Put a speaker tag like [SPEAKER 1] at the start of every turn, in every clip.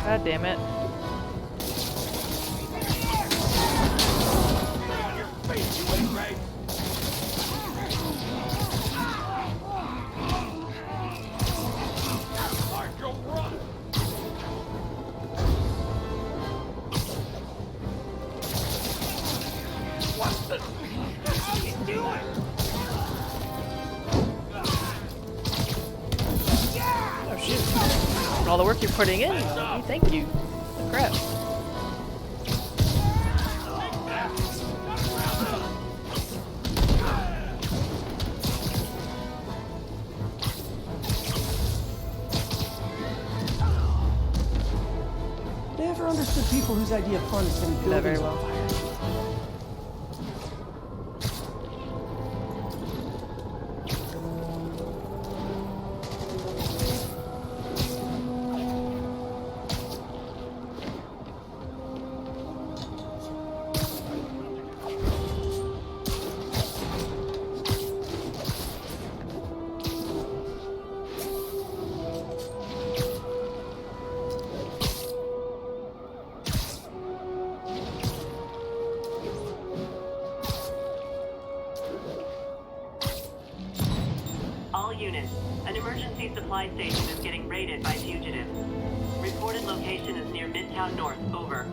[SPEAKER 1] God damn it. Oh shit. And all the work you're putting in. Thank you. Oh, crap.
[SPEAKER 2] Never understood people whose idea of fun is setting
[SPEAKER 1] Do that very
[SPEAKER 2] buildings on
[SPEAKER 1] well.
[SPEAKER 2] fire.
[SPEAKER 3] All units, an emergency supply station is getting raided by fugitives. Reported location is near Midtown North. Over.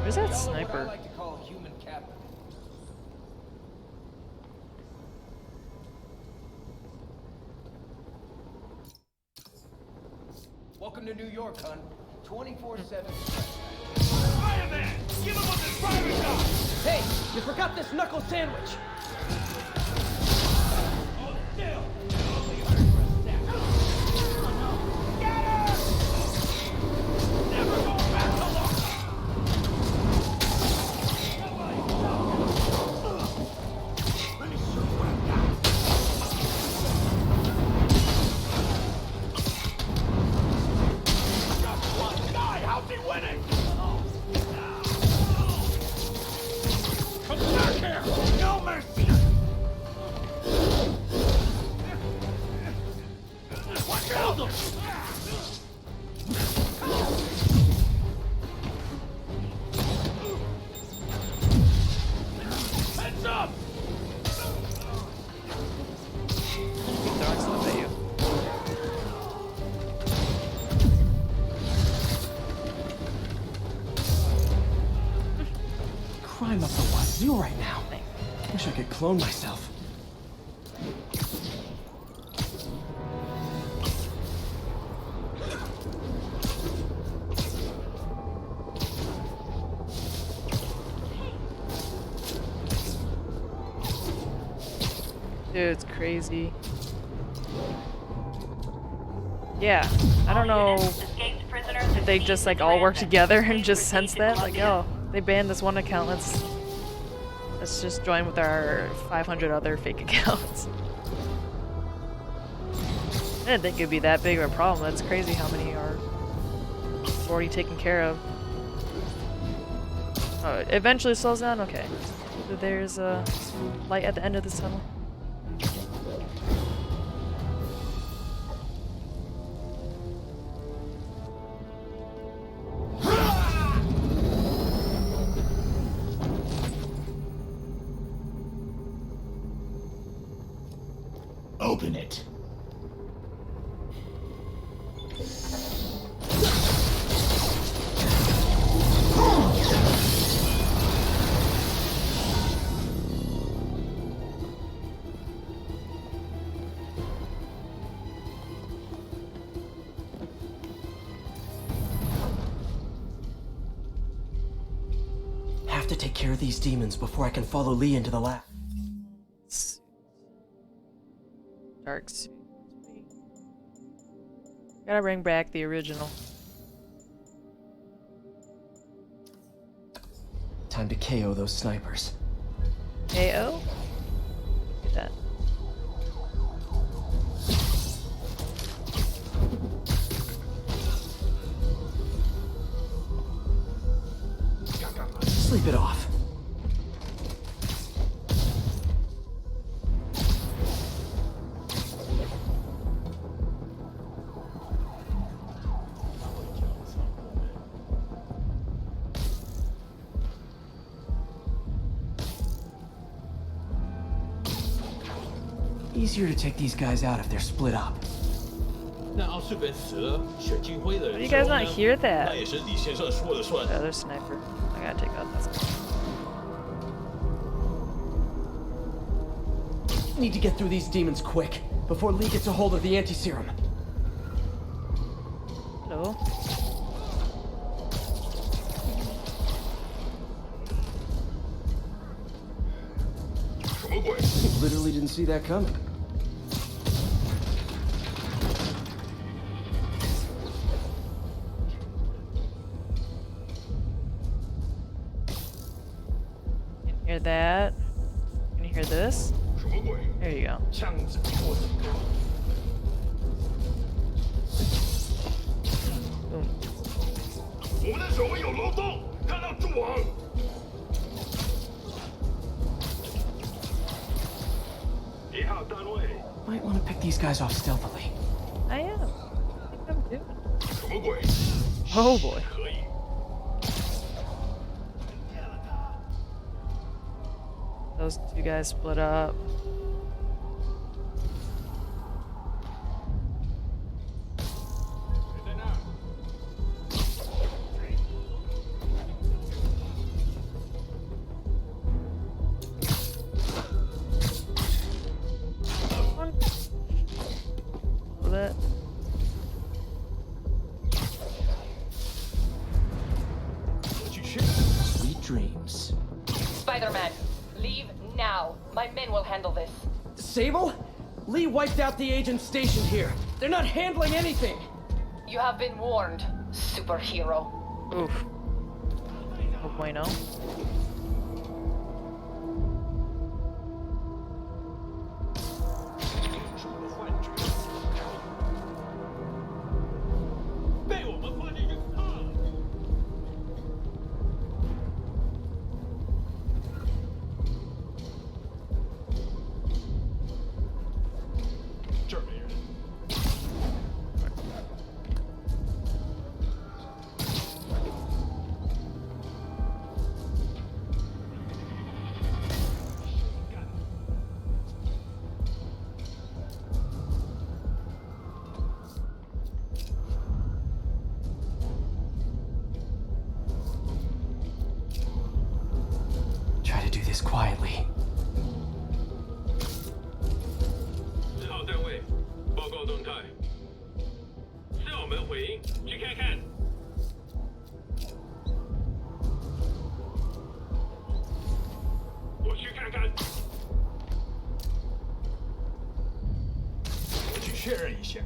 [SPEAKER 1] Where's that sniper?
[SPEAKER 4] like to call a human captain. Welcome to New York, hon. 24/7.
[SPEAKER 5] Fireman! Give him up his fire shot!
[SPEAKER 2] Hey, you forgot this knuckle sandwich.
[SPEAKER 5] Hold still! Never go back to lock! Let me show you what I've got. Just one guy! How's he winning? Come back here! No mercy! What killed him? Heads up!
[SPEAKER 1] Keep throwing stuff at you.
[SPEAKER 2] Crime up the wazoo right now. Wish I could clone myself.
[SPEAKER 1] Dude, it's crazy. Yeah, I don't know
[SPEAKER 3] Escaped prisoners
[SPEAKER 1] if they just like all work together and just sense that, like, oh, they banned this one account, let's just join with our 500 other fake accounts. I didn't think it'd be that big of a problem. That's crazy how many are already taken care of. Oh, it eventually slows down? Okay. So there's a light at the end of this tunnel.
[SPEAKER 5] Open it.
[SPEAKER 2] Have to take care of these demons before I can follow Lee into the lab.
[SPEAKER 1] Dark suit. Gotta bring back the original.
[SPEAKER 2] Time to KO those snipers.
[SPEAKER 1] KO? Look at that.
[SPEAKER 2] Sleep it off. Easier to take these guys out if they're split up.
[SPEAKER 5] 那奥斯本死了，选金辉的
[SPEAKER 1] You
[SPEAKER 5] 人
[SPEAKER 1] guys
[SPEAKER 5] 受
[SPEAKER 1] not
[SPEAKER 5] 伤
[SPEAKER 1] hear that?
[SPEAKER 5] 那也是李先生说了算。
[SPEAKER 1] The other sniper. I gotta take out this guy.
[SPEAKER 2] Need to get through these demons quick, before Lee gets a hold of the anti-serum.
[SPEAKER 1] Hello?
[SPEAKER 2] Literally didn't see that coming.
[SPEAKER 1] Can you hear that? Can you hear this?
[SPEAKER 5] 什么鬼？
[SPEAKER 1] There you go.
[SPEAKER 5] 枪子我的哥！
[SPEAKER 1] Boom.
[SPEAKER 5] 我们的守卫有漏洞，看到蛛网。 一号单位，
[SPEAKER 2] Might want to pick these guys off stealthily.
[SPEAKER 1] I am. I think I'm doing.
[SPEAKER 5] 什么鬼？
[SPEAKER 1] Oh boy.
[SPEAKER 5] 可以。
[SPEAKER 1] Those two guys split up. That.
[SPEAKER 2] Sweet dreams.
[SPEAKER 6] Spider-Man, leave now. My men will handle this.
[SPEAKER 2] Sable? Lee wiped out the agent stationed here. They're not handling anything.
[SPEAKER 6] You have been warned, superhero.
[SPEAKER 1] Oof. No bueno.
[SPEAKER 2] Try to do this quietly.
[SPEAKER 5] 4号单位，报告动态。4号门回应，去看看。我去看看。我去确认一下。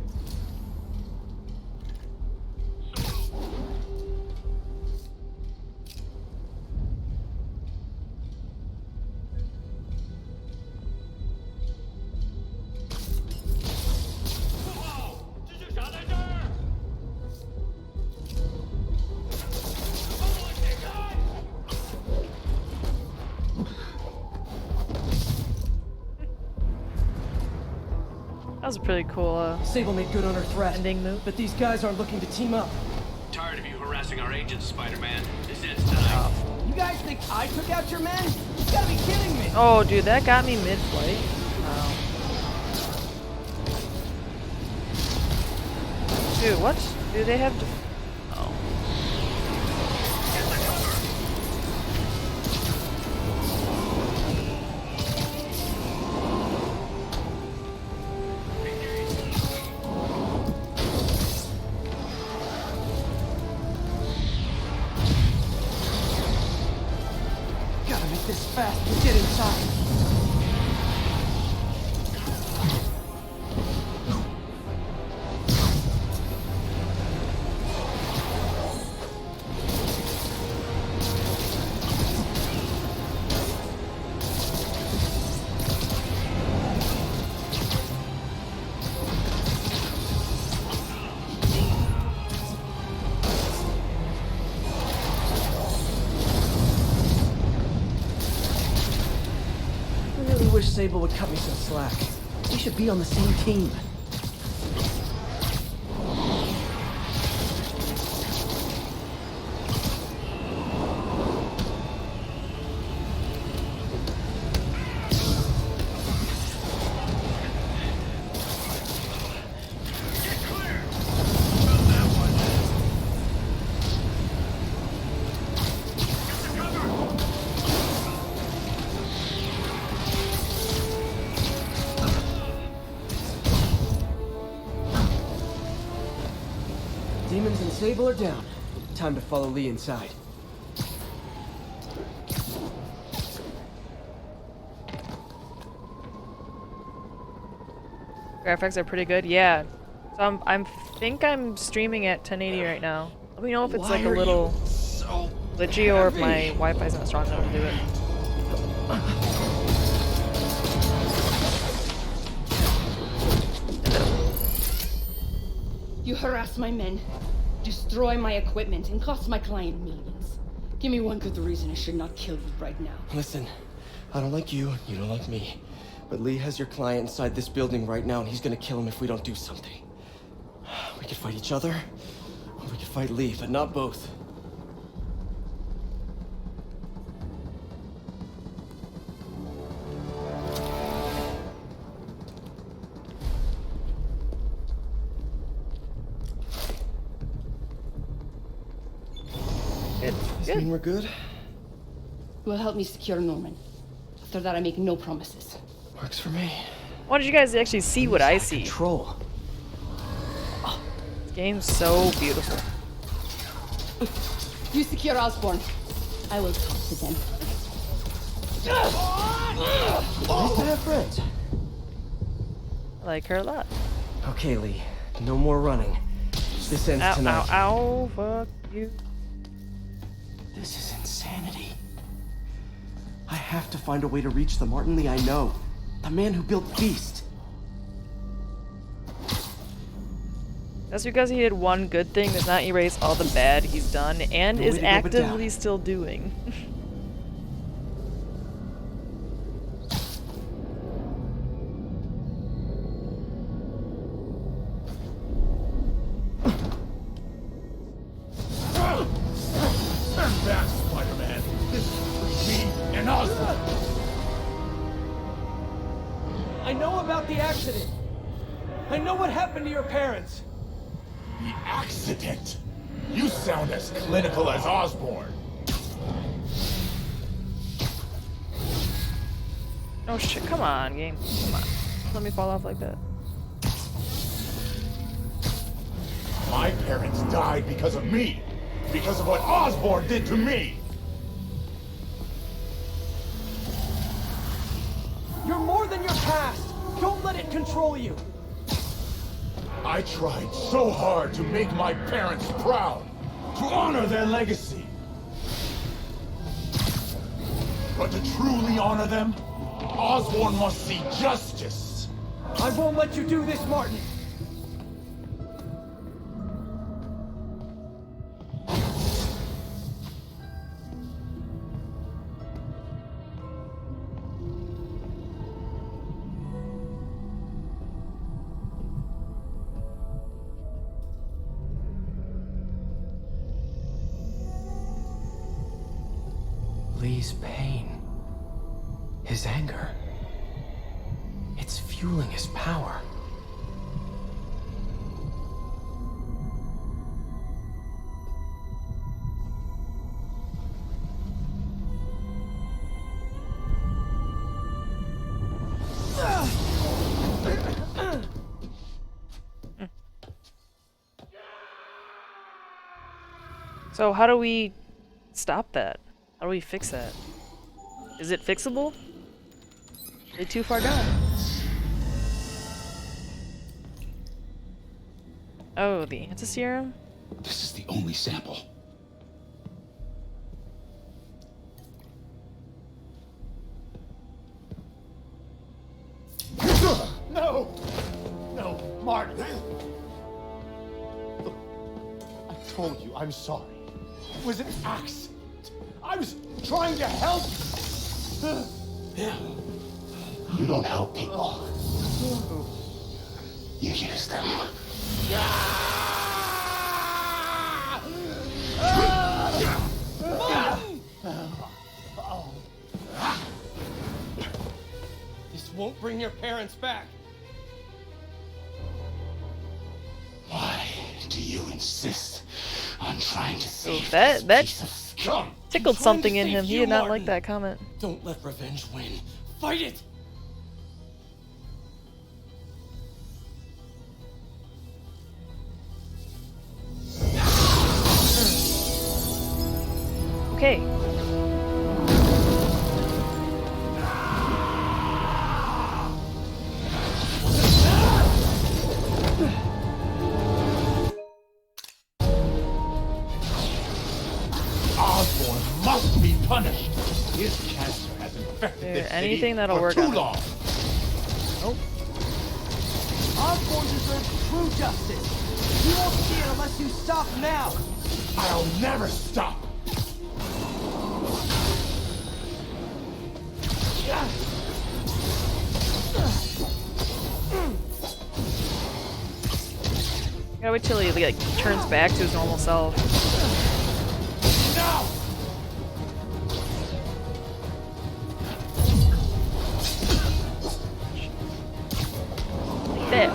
[SPEAKER 1] That was a pretty cool
[SPEAKER 2] Sable made good on her threat,
[SPEAKER 1] ending move.
[SPEAKER 2] but these guys aren't looking to team up.
[SPEAKER 7] Tired of you harassing our agents, Spider-Man. This ends tonight.
[SPEAKER 2] You guys think I took out your men? You gotta be kidding me!
[SPEAKER 1] Oh, dude, that got me mid-flight. Wow. Dude, what? Do they have? Oh.
[SPEAKER 2] Gotta make this fast and get inside. I really wish Sable would cut me some slack. We should be on the same team. demons and Sable are down. Time to follow Lee inside.
[SPEAKER 1] Graphics are pretty good, yeah. So I'm think I'm streaming at 1080 right now. Let me know if it's like a little glitchy or if my Wi-Fi's not strong enough to do it.
[SPEAKER 8] You harass my men, destroy my equipment, and cost my client millions. Give me one good reason I should not kill you right now.
[SPEAKER 2] Listen, I don't like you, you don't like me. But Lee has your client inside this building right now, and he's gonna kill him if we don't do something. We could fight each other, or we could fight Lee, but not both.
[SPEAKER 1] Good.
[SPEAKER 2] Does mean we're good?
[SPEAKER 8] You will help me secure Norman. After that, I make no promises.
[SPEAKER 2] Works for me.
[SPEAKER 1] Why don't you guys actually see what I see?
[SPEAKER 2] Control.
[SPEAKER 1] This game's so beautiful.
[SPEAKER 8] You secure Osborn. I will talk to them.
[SPEAKER 2] Nice to have friends.
[SPEAKER 1] I like her a lot.
[SPEAKER 2] Okay, Lee. No more running. This ends
[SPEAKER 1] Ow,
[SPEAKER 2] tonight.
[SPEAKER 1] ow, ow, fuck you.
[SPEAKER 2] This is insanity. I have to find a way to reach the Martin Lee I know. The man who built Beast.
[SPEAKER 1] That's because he did one good thing does not erase all the bad he's done and
[SPEAKER 2] No
[SPEAKER 1] is
[SPEAKER 2] way to live it down.
[SPEAKER 1] actively still doing.
[SPEAKER 9] Stand back, Spider-Man. This is me and Osborn.
[SPEAKER 4] I know about the accident. I know what happened to your parents.
[SPEAKER 9] The accident? You sound as clinical as Osborn.
[SPEAKER 1] Oh shit, come on, game. Come on. Let me fall off like that.
[SPEAKER 9] My parents died because of me. Because of what Osborn did to me.
[SPEAKER 4] You're more than your past. Don't let it control you.
[SPEAKER 9] I tried so hard to make my parents proud. To honor their legacy. But to truly honor them, Osborn must see justice.
[SPEAKER 4] I won't let you do this, Martin.
[SPEAKER 2] Lee's pain. His anger. It's fueling his power.
[SPEAKER 1] So how do we stop that? How do we fix that? Is it fixable? Are they too far down? Oh, the anti-serum?
[SPEAKER 9] This is the only sample. No! No, Martin! Look, I told you I'm sorry. It was an accident. I was trying to help. You don't help people. You use them.
[SPEAKER 4] This won't bring your parents back.
[SPEAKER 9] Why do you insist on trying to save
[SPEAKER 1] that
[SPEAKER 9] this piece of scum?
[SPEAKER 1] tickled
[SPEAKER 4] trying
[SPEAKER 1] something
[SPEAKER 4] to
[SPEAKER 1] in
[SPEAKER 4] save
[SPEAKER 1] him. He
[SPEAKER 4] you,
[SPEAKER 1] did not
[SPEAKER 4] Martin.
[SPEAKER 1] like that comment.
[SPEAKER 2] Don't let revenge win.
[SPEAKER 4] Fight it!
[SPEAKER 9] this
[SPEAKER 1] anything
[SPEAKER 9] city
[SPEAKER 1] that'll
[SPEAKER 9] for
[SPEAKER 1] work
[SPEAKER 9] too
[SPEAKER 1] on it.
[SPEAKER 9] long.
[SPEAKER 1] Nope.
[SPEAKER 4] Osborn deserves true justice. He won't see it unless you stop now.
[SPEAKER 9] I'll never stop.
[SPEAKER 1] Gotta wait till he like turns back to his normal self.
[SPEAKER 9] Now!
[SPEAKER 1] There.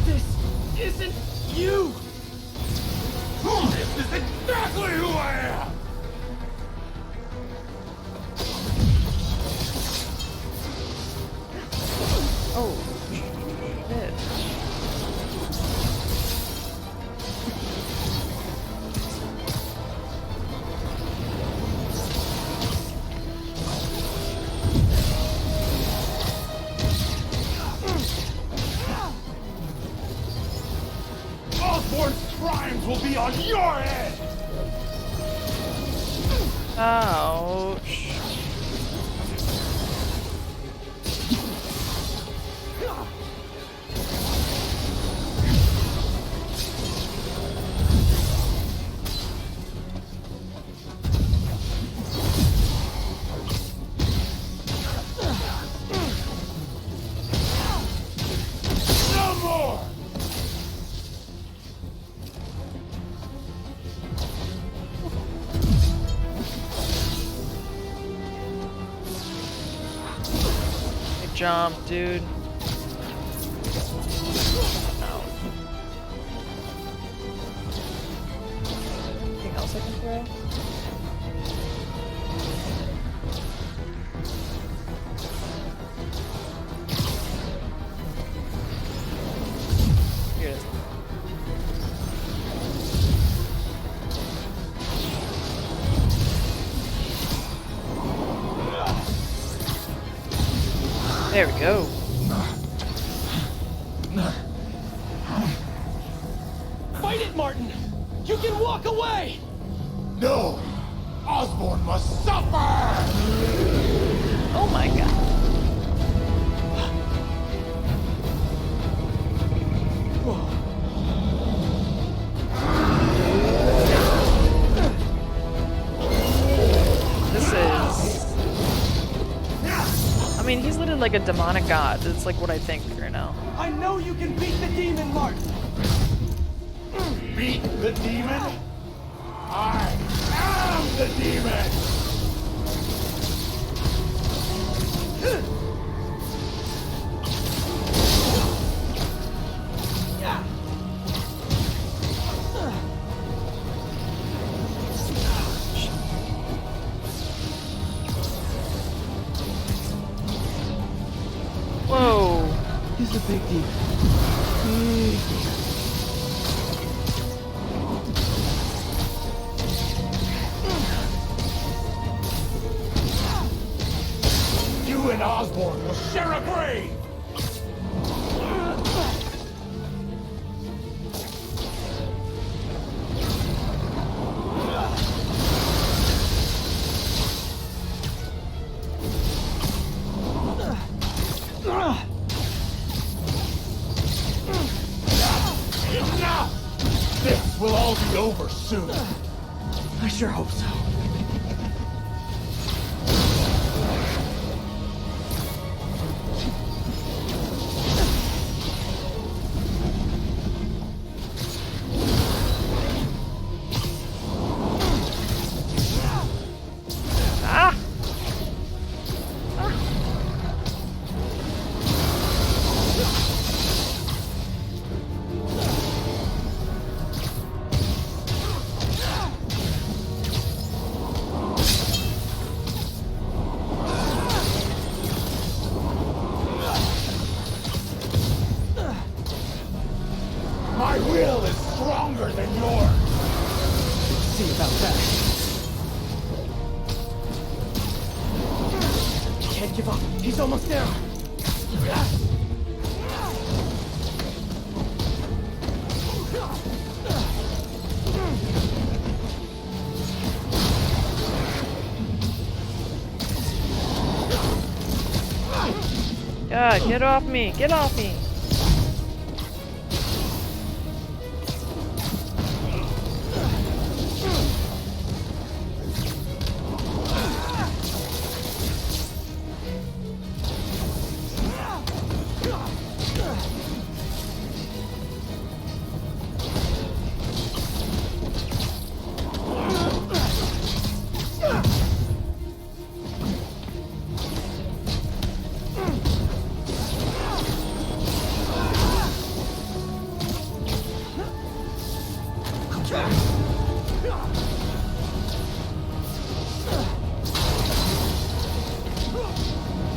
[SPEAKER 4] This isn't you!
[SPEAKER 9] This is exactly who I am!
[SPEAKER 1] Oh. Shit.
[SPEAKER 9] Osborn's crimes will be on your head!
[SPEAKER 1] Ouch.
[SPEAKER 9] No more!
[SPEAKER 1] Good jump, dude. Anything else I can throw? Here it is. There we go.
[SPEAKER 4] Fight it, Martin! You can walk away!
[SPEAKER 9] No! Osborn must suffer!
[SPEAKER 1] Oh my god. This is... I mean, he's literally like a demonic god. That's like what I think right now.
[SPEAKER 4] I know you can beat the demon, Martin!
[SPEAKER 9] Beat the demon? I am the demon!
[SPEAKER 1] Whoa.
[SPEAKER 4] He's a big demon.
[SPEAKER 9] You and Osborn will share a grave! Enough! This will all be over soon.
[SPEAKER 4] I sure hope so.
[SPEAKER 1] Ah!
[SPEAKER 2] Don't give up. He's almost there.
[SPEAKER 1] God, get off me! Get off me!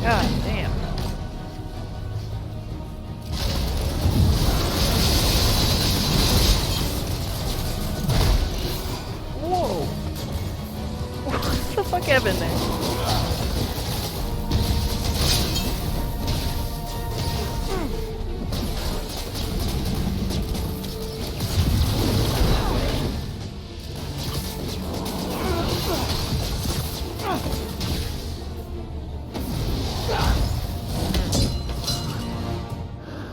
[SPEAKER 1] God damn. Whoa. What the fuck happened there?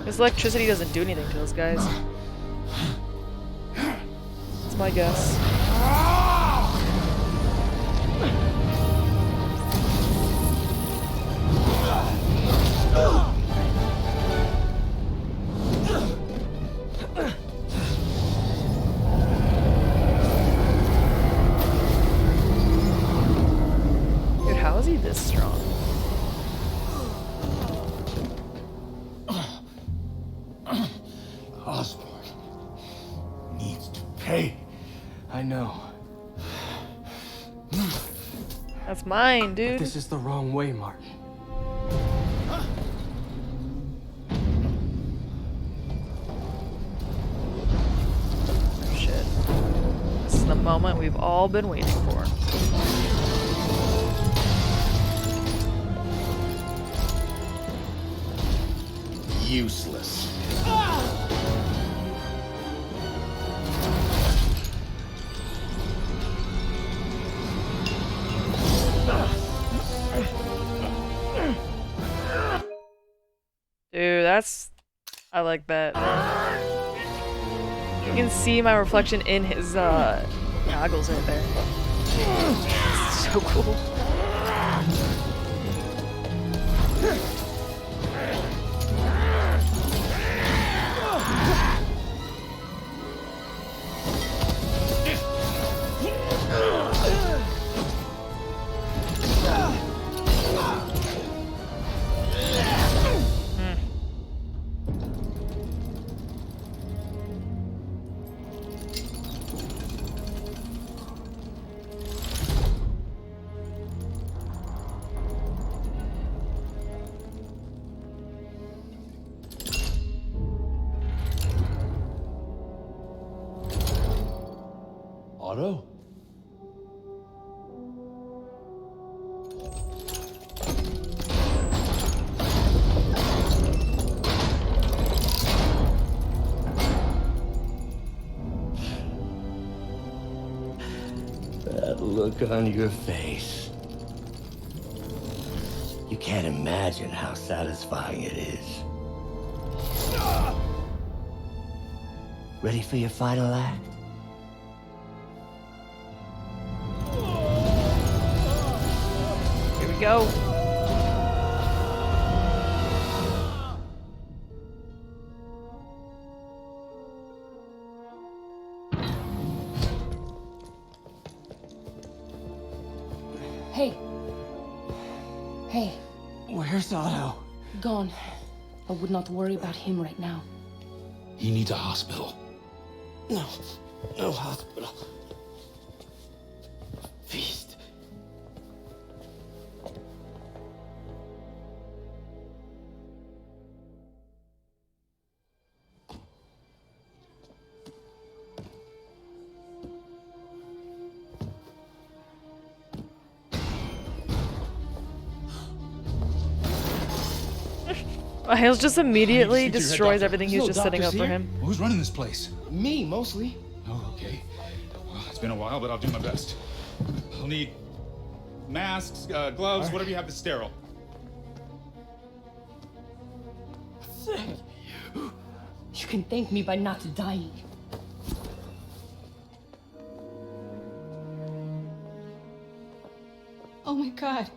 [SPEAKER 1] This electricity doesn't do anything to those guys. That's my guess. Dude, how is he this strong?
[SPEAKER 9] Osborn needs to pay.
[SPEAKER 2] I know.
[SPEAKER 1] That's mine, dude.
[SPEAKER 2] This is the wrong way, Martin.
[SPEAKER 1] Shit. This is the moment we've all been waiting for.
[SPEAKER 9] Useless.
[SPEAKER 1] Dude, that's... I like that. You can see my reflection in his, goggles right there. So cool.
[SPEAKER 9] Otto?
[SPEAKER 10] That look on your face. You can't imagine how satisfying it is. Ready for your final act?
[SPEAKER 1] Here we go.
[SPEAKER 8] Hey. Hey.
[SPEAKER 2] Where's Otto?
[SPEAKER 8] Gone. I would not worry about him right now.
[SPEAKER 9] He needs a hospital.
[SPEAKER 2] No. No hospital. Feast.
[SPEAKER 1] Hales just immediately
[SPEAKER 9] Speak to your head
[SPEAKER 1] destroys
[SPEAKER 9] doctor.
[SPEAKER 1] everything he
[SPEAKER 4] There's
[SPEAKER 1] was
[SPEAKER 4] no
[SPEAKER 1] just setting up
[SPEAKER 4] doctors
[SPEAKER 1] for
[SPEAKER 4] here.
[SPEAKER 1] him.
[SPEAKER 9] Well, who's running this place?
[SPEAKER 2] Me, mostly.
[SPEAKER 9] Oh, okay. Well, it's been a while, but I'll do my best. I'll need masks, gloves, whatever you have that's sterile.
[SPEAKER 8] You can thank me by not dying. Oh my god.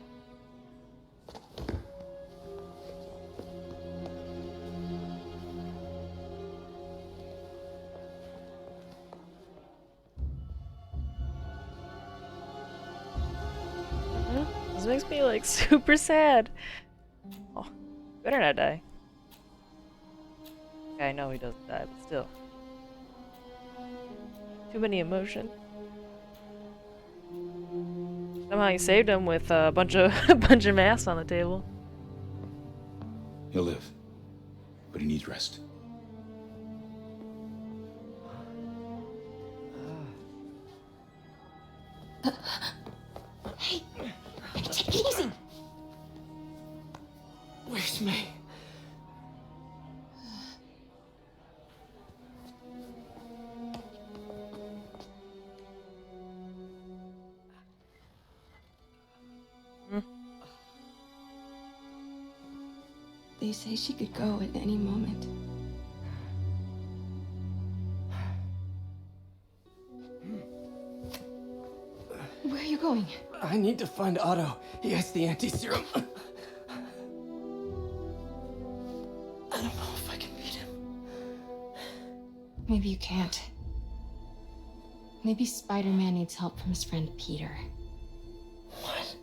[SPEAKER 1] This makes me like super sad. Oh, better not die. Okay, I know he doesn't die, but still. Too many emotions. Somehow he saved him with a bunch of masks on the table.
[SPEAKER 9] He'll live, but he needs rest.
[SPEAKER 8] Hey, take it easy.
[SPEAKER 2] Where's May?
[SPEAKER 11] They say she could go at any moment.
[SPEAKER 8] Where are you going?
[SPEAKER 2] I need to find Otto. He has the anti-serum. I don't know if I can beat him.
[SPEAKER 11] Maybe you can't. Maybe Spider-Man needs help from his friend Peter.
[SPEAKER 2] What?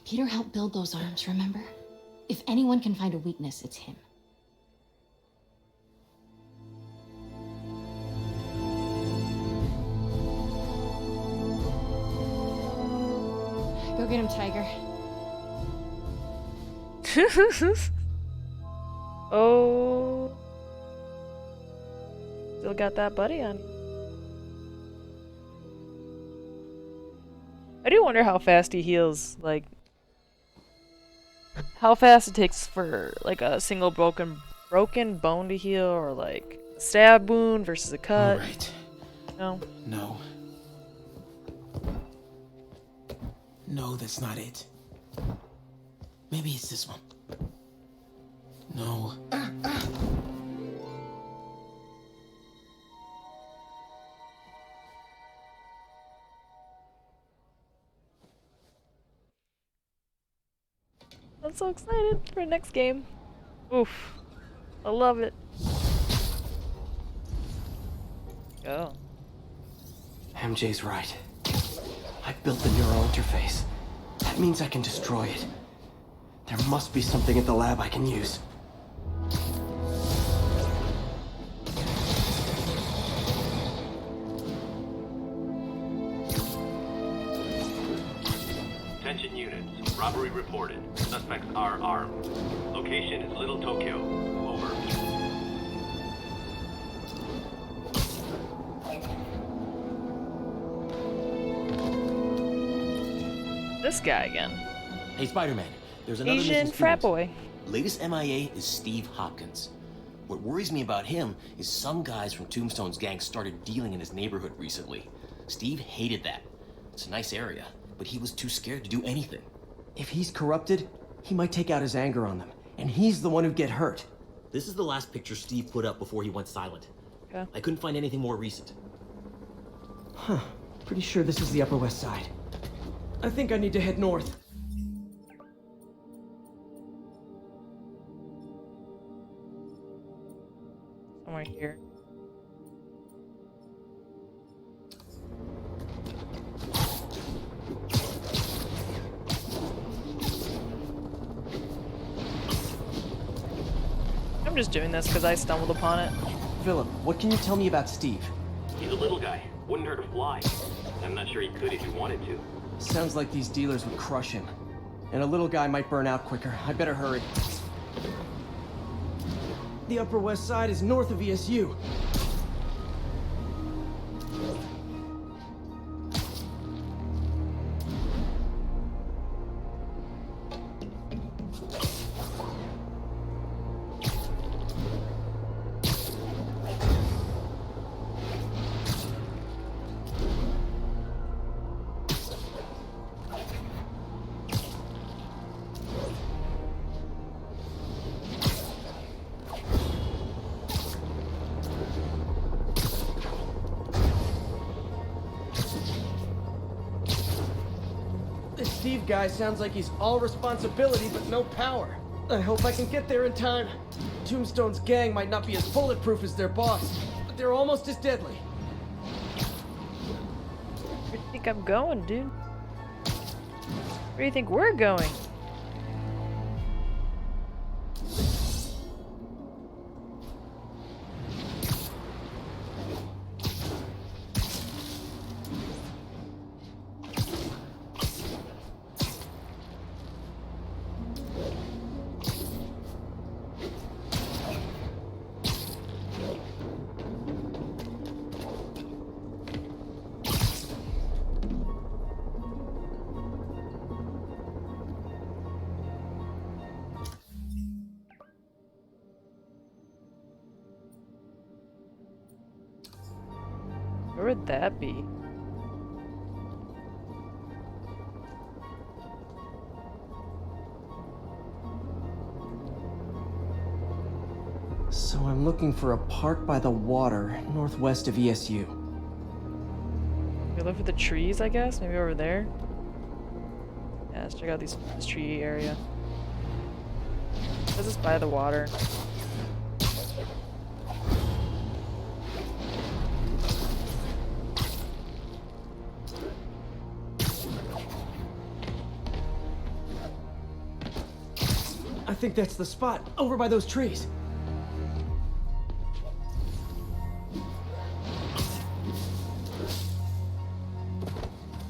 [SPEAKER 11] Peter helped build those arms, remember? If anyone can find a weakness, it's him. Go get him, Tiger.
[SPEAKER 1] Oh. Still got that buddy on. I do wonder how fast he heals, like how fast it takes for like a single broken bone to heal, or like a stab wound versus a cut.
[SPEAKER 2] Right.
[SPEAKER 1] No.
[SPEAKER 2] No. No, that's not it. Maybe it's this one. No.
[SPEAKER 1] I'm so excited for the next game. Oof. I love it. Go.
[SPEAKER 2] MJ's right. I built the neural interface. That means I can destroy it. There must be something at the lab I can use.
[SPEAKER 5] Attention units. Robbery reported. Suspects are armed. Location is Little Tokyo. Over.
[SPEAKER 1] This guy again.
[SPEAKER 12] Hey, Spider-Man. There's another
[SPEAKER 1] Asian
[SPEAKER 12] missing
[SPEAKER 1] frat
[SPEAKER 12] student.
[SPEAKER 1] boy.
[SPEAKER 12] Latest MIA is Steve Hopkins. What worries me about him is some guys from Tombstone's gang started dealing in his neighborhood recently. Steve hated that. It's a nice area, but he was too scared to do anything.
[SPEAKER 2] If he's corrupted, he might take out his anger on them, and he's the one who'd get hurt.
[SPEAKER 12] This is the last picture Steve put up before he went silent.
[SPEAKER 1] Okay.
[SPEAKER 12] I couldn't find anything more recent.
[SPEAKER 2] Huh. Pretty sure this is the Upper West Side. I think I need to head north.
[SPEAKER 1] Somewhere here. I'm just doing this because I stumbled upon it.
[SPEAKER 2] Philip, what can you tell me about Steve?
[SPEAKER 5] He's a little guy. Wouldn't hurt a fly. I'm not sure he could if he wanted to.
[SPEAKER 2] Sounds like these dealers would crush him. And a little guy might burn out quicker. I better hurry. The Upper West Side is north of ESU.
[SPEAKER 4] This Steve guy sounds like he's all responsibility but no power. I hope I can get there in time. Tombstone's gang might not be as bulletproof as their boss, but they're almost as deadly.
[SPEAKER 1] Where do you think I'm going, dude? Where do you think we're going? Where would that be?
[SPEAKER 2] So I'm looking for a park by the water, northwest of ESU.
[SPEAKER 1] We look for the trees, I guess? Maybe over there? Yeah, let's check out this tree area. This is by the water.
[SPEAKER 4] I think that's the spot, over by those trees.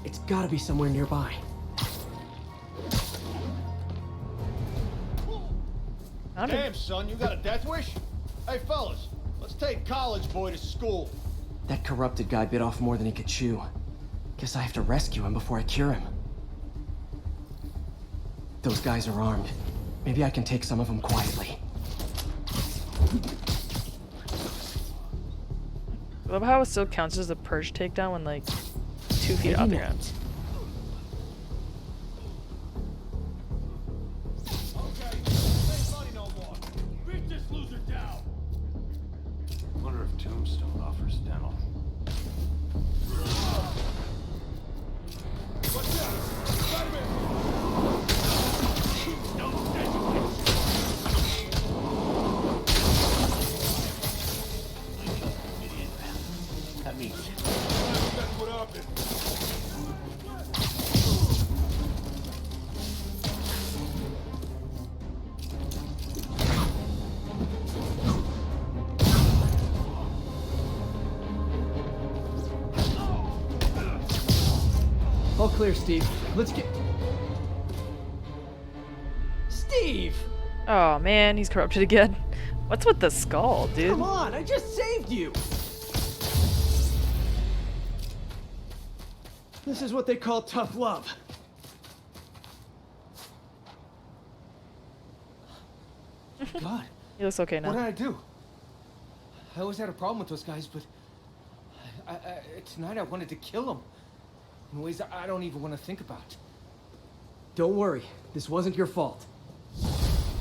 [SPEAKER 4] It's gotta be somewhere nearby.
[SPEAKER 13] Damn, son, you got a death wish? Hey, fellas, let's take college boy to school.
[SPEAKER 2] That corrupted guy bit off more than he could chew. Guess I have to rescue him before I cure him. Those guys are armed. Maybe I can take some of them quietly.
[SPEAKER 1] I love how it still counts as a purge takedown when like 2 feet off the ground.
[SPEAKER 7] Wonder if Tombstone offers dental.
[SPEAKER 12] That means.
[SPEAKER 4] All clear, Steve. Let's get... Steve!
[SPEAKER 1] Oh man, he's corrupted again. What's with the skull, dude?
[SPEAKER 4] Come on, I just saved you! This is what they call tough love. God.
[SPEAKER 1] He looks okay now.
[SPEAKER 4] What did I do? I always had a problem with those guys, but tonight I wanted to kill them in ways I don't even want to think about. Don't worry, this wasn't your fault.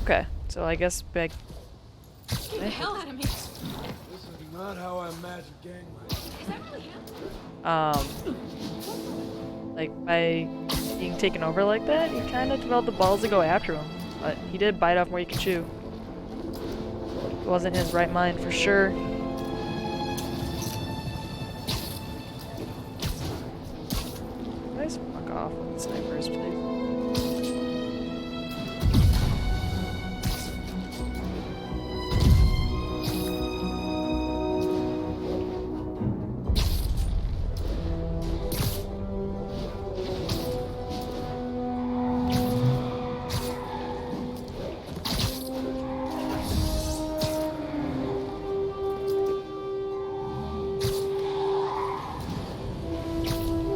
[SPEAKER 1] Okay, so I guess back.
[SPEAKER 11] Get the hell out of me!
[SPEAKER 13] This is not how I imagine gang life.
[SPEAKER 11] Is that really him?
[SPEAKER 1] Like by being taken over like that, he kind of developed the balls to go after him. But he did bite off more he could chew. He wasn't in his right mind for sure. Guys, fuck off with the snipers, please.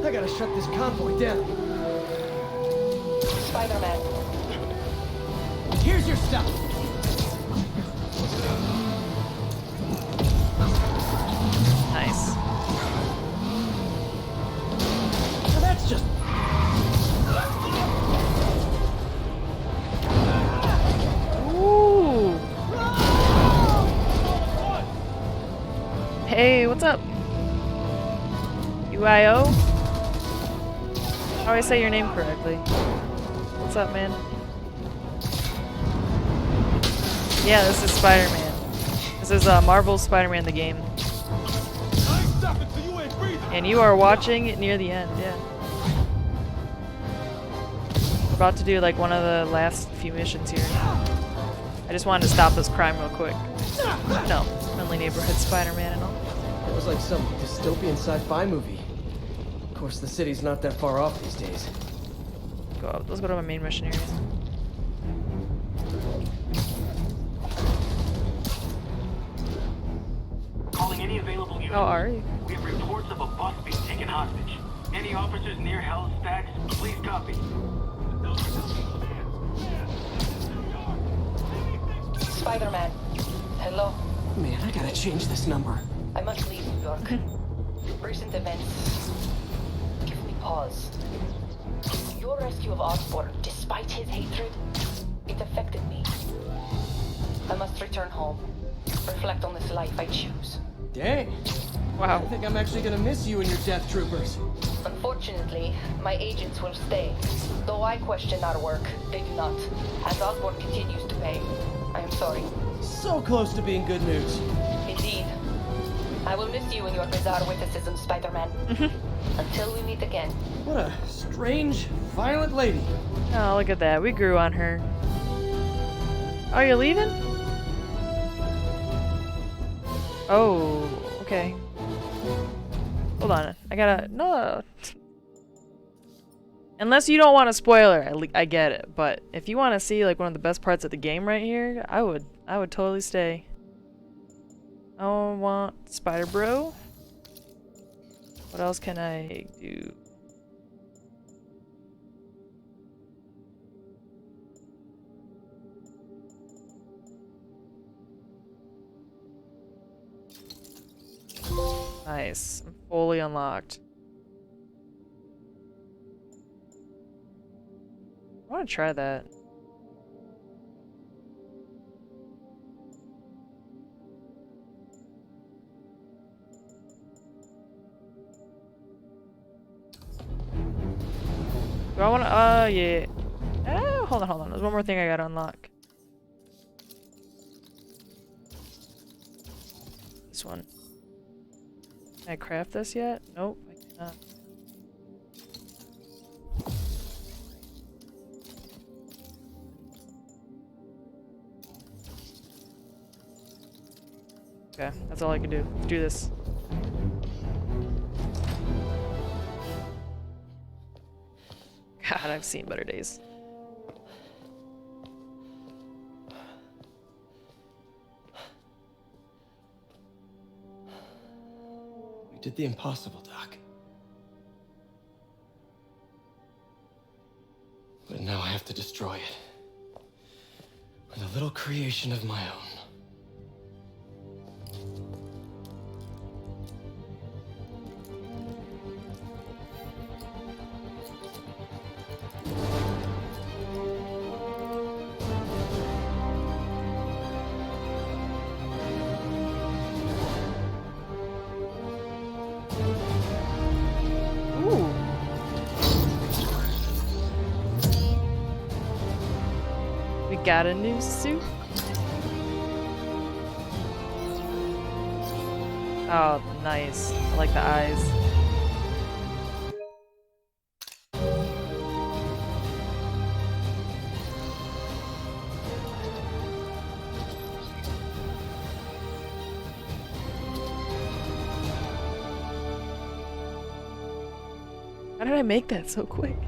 [SPEAKER 4] I gotta shut this convoy down.
[SPEAKER 6] Spider-Man.
[SPEAKER 4] Here's your stuff.
[SPEAKER 1] Nice.
[SPEAKER 4] Now that's just...
[SPEAKER 1] Ooh. Hey, what's up? UIO? How do I say your name correctly? What's up, man? Yeah, this is Spider-Man. This is Marvel's Spider-Man the game. And you are watching it near the end, yeah. We're about to do like one of the last few missions here. I just wanted to stop this crime real quick. No, friendly neighborhood Spider-Man and all.
[SPEAKER 4] It was like some dystopian sci-fi movie. Of course, the city's not that far off these days.
[SPEAKER 1] Let's go to my main mission area.
[SPEAKER 5] Calling any available unit.
[SPEAKER 1] How are you?
[SPEAKER 5] We have reports of a bus being taken hostage. Any officers near Hell's Stacks, please copy.
[SPEAKER 6] Spider-Man. Hello.
[SPEAKER 4] Man, I gotta change this number.
[SPEAKER 6] I must leave New York. Recent events give me pause. Your rescue of Osborn, despite his hatred, it affected me. I must return home. Reflect on this life I choose.
[SPEAKER 4] Dang.
[SPEAKER 1] Wow.
[SPEAKER 4] I think I'm actually gonna miss you and your death troopers.
[SPEAKER 6] Unfortunately, my agents will stay. Though I question our work, they do not. As Osborn continues to pay. I am sorry.
[SPEAKER 4] So close to being good news.
[SPEAKER 6] Indeed. I will miss you and your bizarre witticism, Spider-Man. Until we meet again.
[SPEAKER 4] What a strange, violent lady.
[SPEAKER 1] Oh, look at that. We grew on her. Oh, you're leaving? Oh, okay. Hold on. I gotta... No. Unless you don't want a spoiler, I get it. But if you want to see like one of the best parts of the game right here, I would totally stay. I want Spider Bro. What else can I do? Nice. I'm fully unlocked. I want to try that. Do I want to, yeah. Hold on. There's one more thing I gotta unlock. This one. Can I craft this yet? Nope, I cannot. Okay, that's all I can do. Let's do this. God, I've seen better days.
[SPEAKER 2] We did the impossible, Doc. But now I have to destroy it. With a little creation of my own.
[SPEAKER 1] Got a new suit. Oh, nice. I like the eyes. How did I make that so quick?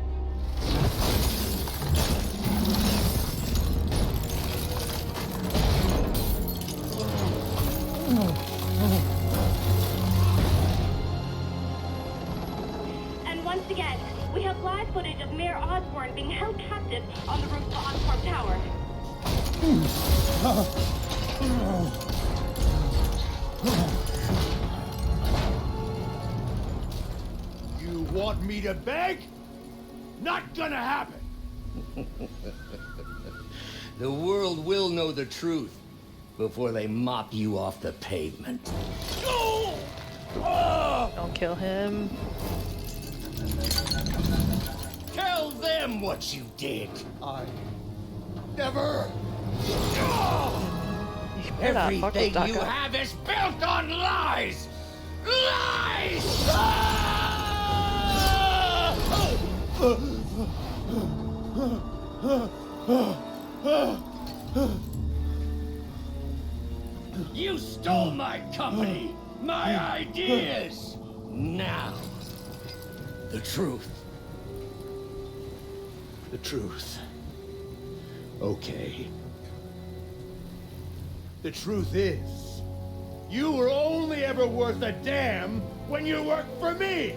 [SPEAKER 14] And once again, we have live footage of Mayor Osborn being held captive on the roof of Osborn Tower.
[SPEAKER 13] You want me to beg? Not gonna happen!
[SPEAKER 10] The world will know the truth before they mop you off the pavement.
[SPEAKER 1] Don't kill him.
[SPEAKER 10] him what you did.
[SPEAKER 13] I never.
[SPEAKER 10] Everything you have is built on lies! Lies! You stole my company, my ideas! Now, the truth.
[SPEAKER 13] The truth. Okay. The truth is, you were only ever worth a damn when you worked for me.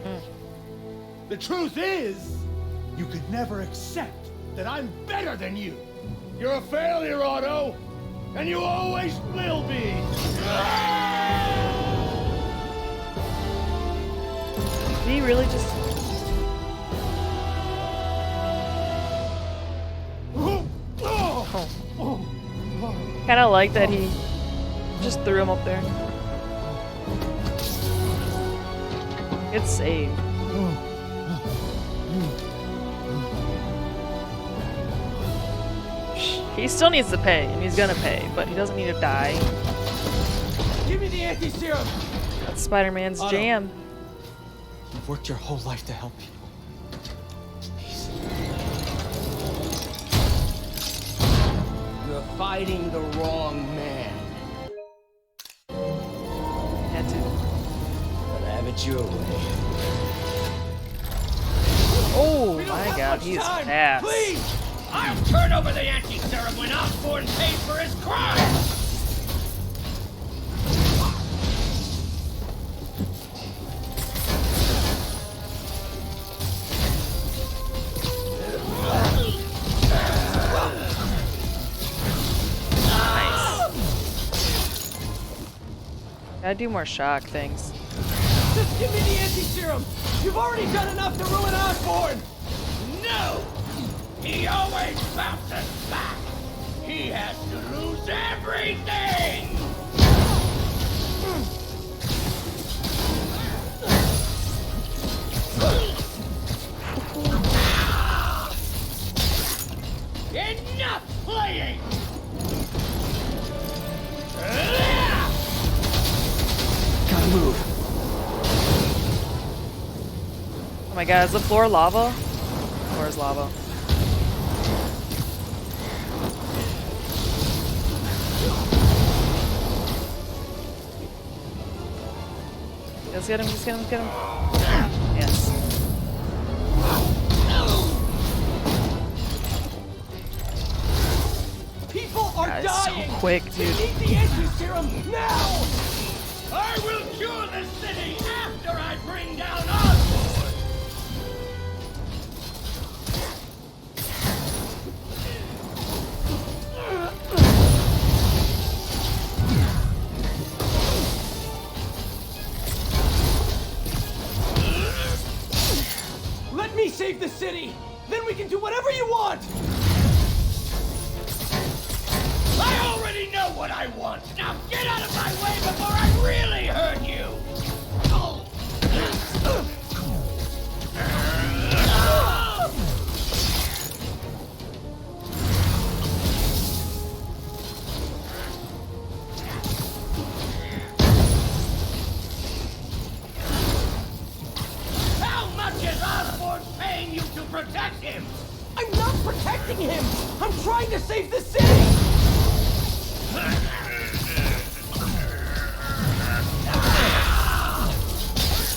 [SPEAKER 13] The truth is, you could never accept that I'm better than you. You're a failure, Otto, and you always will be.
[SPEAKER 1] Did he really just... Oh. Kind of like that he just threw him up there. Good save. He still needs to pay, and he's gonna pay, but he doesn't need to die.
[SPEAKER 4] Give me the anti-serum!
[SPEAKER 1] That's Spider-Man's
[SPEAKER 2] Otto.
[SPEAKER 1] jam.
[SPEAKER 2] You've worked your whole life to help people. Please.
[SPEAKER 10] You're fighting the wrong man.
[SPEAKER 1] Had to.
[SPEAKER 10] But have it your way.
[SPEAKER 1] Oh my god, he's fast.
[SPEAKER 10] Please! I'll turn over the anti-serum when Osborn pays for his crime!
[SPEAKER 1] Gotta do more shock things.
[SPEAKER 4] Just give me the anti-serum! You've already done enough to ruin Osborn!
[SPEAKER 10] No! He always bounces back! He has to lose everything! Enough playing!
[SPEAKER 2] Gotta move.
[SPEAKER 1] Oh my god, is the floor lava? The floor is lava. Let's get him, let's get him, let's get him. Yes.
[SPEAKER 4] People are
[SPEAKER 1] God,
[SPEAKER 4] dying!
[SPEAKER 1] so quick,
[SPEAKER 4] They
[SPEAKER 1] dude.
[SPEAKER 4] need the anti-serum now!
[SPEAKER 10] I will cure the city after I bring down Osborn!
[SPEAKER 4] Let me save the city! Then we can do whatever you want!
[SPEAKER 10] I already know what I want! Now get out of my way before I really hurt you! How much is Osborn paying you to protect him?
[SPEAKER 4] I'm not protecting him! I'm trying to save the city!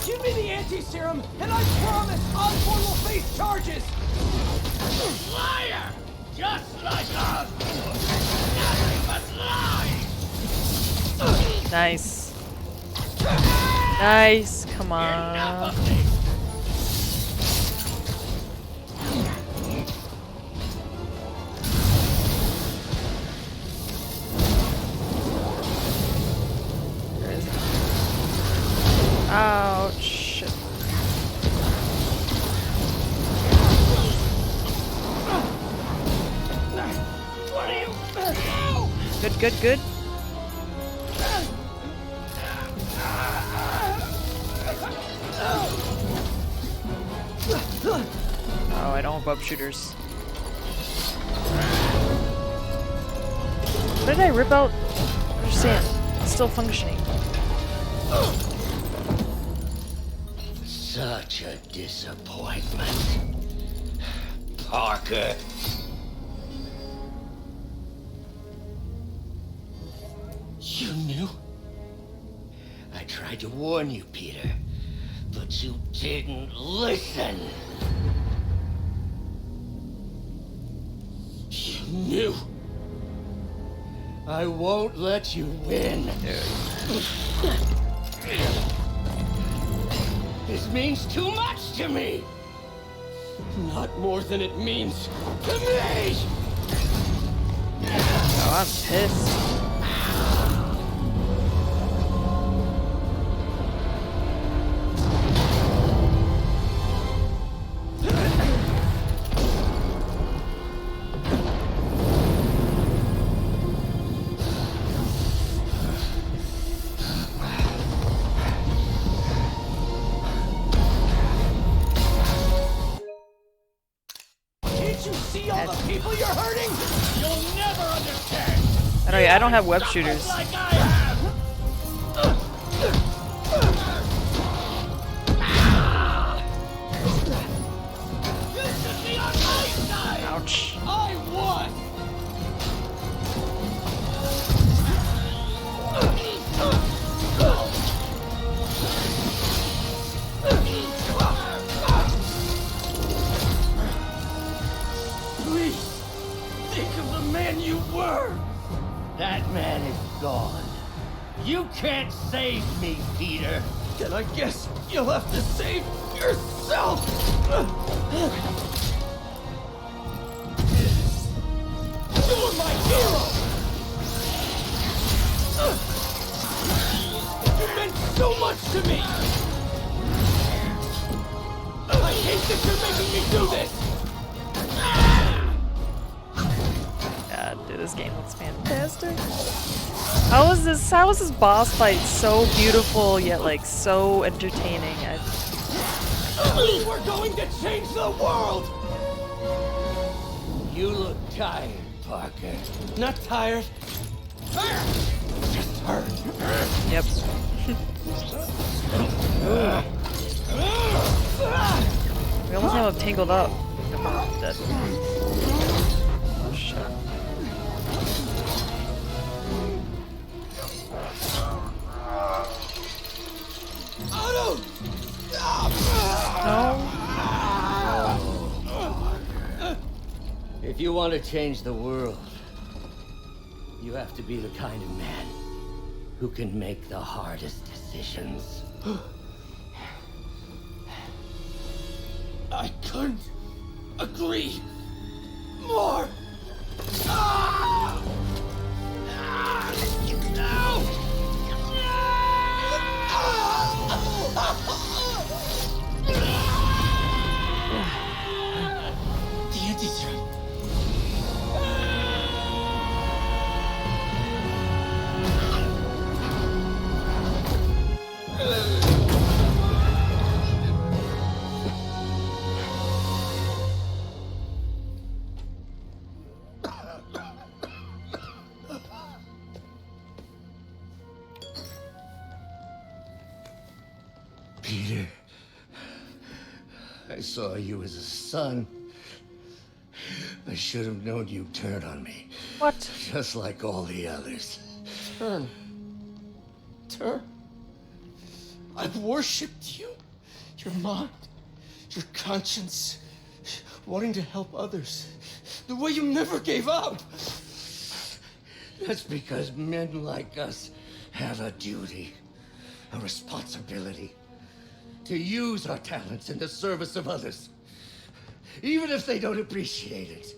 [SPEAKER 4] Give me the anti-serum, and I promise Osborn will face charges!
[SPEAKER 10] Liar! Just like Osborn! Nothing but lies!
[SPEAKER 1] Nice. Nice, come on. Where is he? Ouch. Shit.
[SPEAKER 10] What are you?
[SPEAKER 1] Good, good, good. Oh, I don't have web shooters. What did I rip out? I don't understand. It's still functioning.
[SPEAKER 10] Such a disappointment. Parker.
[SPEAKER 2] You knew?
[SPEAKER 10] I tried to warn you, Peter, but you didn't listen.
[SPEAKER 2] You knew?
[SPEAKER 10] I won't let you win. This means too much to me.
[SPEAKER 2] Not more than it means to me!
[SPEAKER 1] Oh, I'm pissed. I don't have web shooters.
[SPEAKER 13] Like I have. You should be on my side.
[SPEAKER 1] Ouch.
[SPEAKER 13] I won.
[SPEAKER 2] Please, think of the man you were.
[SPEAKER 10] That man is gone. You can't save me, Peter.
[SPEAKER 2] Then I guess you'll have to save yourself.
[SPEAKER 13] You were my hero. You meant so much to me. I hate that you're making me do this.
[SPEAKER 1] God, dude, this game looks fantastic. How is this boss fight so beautiful yet like so entertaining?
[SPEAKER 13] We're going to change the world.
[SPEAKER 10] You look tired, Parker.
[SPEAKER 2] Not tired. Just hurt.
[SPEAKER 1] Yep. We almost have him tangled up. Dead. Oh shit.
[SPEAKER 13] Otto!
[SPEAKER 1] No.
[SPEAKER 10] If you want to change the world, you have to be the kind of man who can make the hardest decisions.
[SPEAKER 2] I couldn't agree more. Ah! Ah! No! The anti-serum.
[SPEAKER 10] Peter, I saw you as a son. I should have known you'd turn on me.
[SPEAKER 1] What?
[SPEAKER 10] Just like all the others.
[SPEAKER 2] Turn. I've worshipped you. Your mind, your conscience, wanting to help others. The way you never gave up.
[SPEAKER 10] That's because men like us have a duty, a responsibility, to use our talents in the service of others. Even if they don't appreciate it,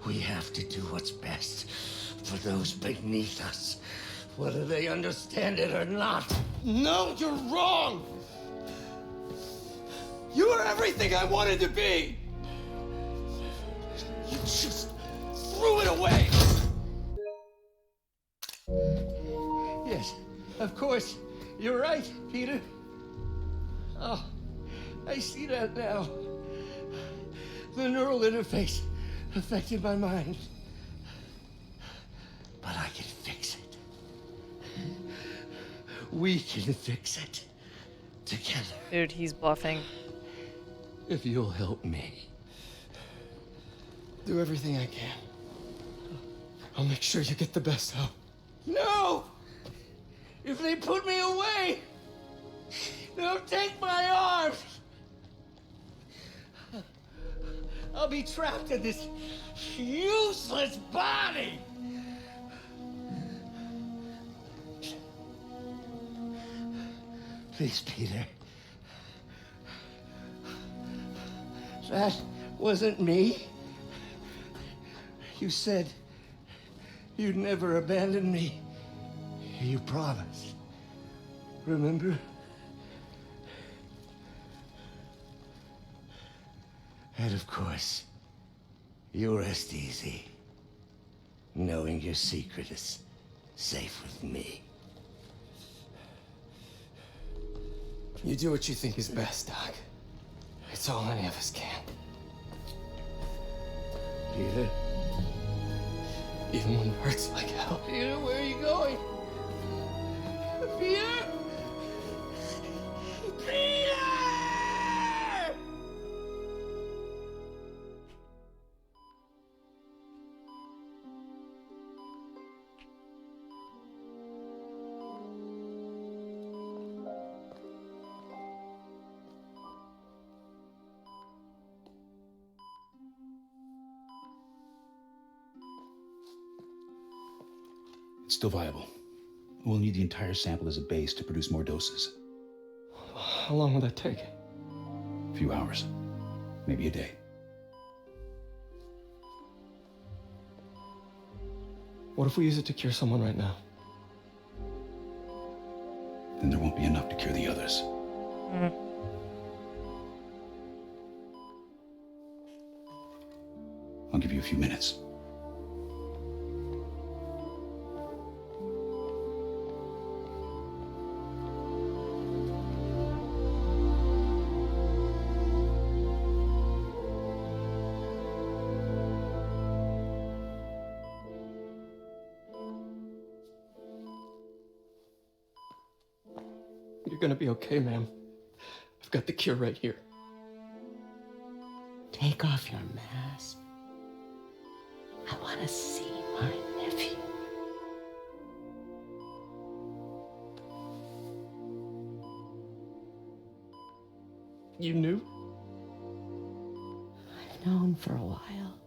[SPEAKER 10] we have to do what's best for those beneath us, whether they understand it or not.
[SPEAKER 2] No, you're wrong. You are everything I wanted to be. You just threw it away.
[SPEAKER 10] Yes, of course. You're right, Peter. Oh, I see that now. The neural interface affected my mind. But I can fix it. We can fix it. Together.
[SPEAKER 1] Dude, he's bluffing.
[SPEAKER 10] If you'll help me.
[SPEAKER 2] Do everything I can. I'll make sure you get the best help.
[SPEAKER 10] No! If they put me away, they'll take my arms. I'll be trapped in this useless body. Please, Peter. That wasn't me. You said you'd never abandon me. You promised. Remember? And of course, you rest easy, knowing your secret is safe with me.
[SPEAKER 2] You do what you think is best, Doc. It's all any of us can.
[SPEAKER 10] Peter?
[SPEAKER 2] Even when it hurts like hell.
[SPEAKER 10] Peter, where are you going? Peter? Peter!
[SPEAKER 9] It's still viable. We'll need the entire sample as a base to produce more doses.
[SPEAKER 2] How long will that take?
[SPEAKER 9] A few hours. Maybe a day.
[SPEAKER 2] What if we use it to cure someone right now?
[SPEAKER 9] Then there won't be enough to cure the others. I'll give you a few minutes.
[SPEAKER 2] You're gonna be okay, ma'am. I've got the cure right here.
[SPEAKER 10] Take off your mask. I want to see my nephew.
[SPEAKER 2] You knew?
[SPEAKER 10] I've known for a while.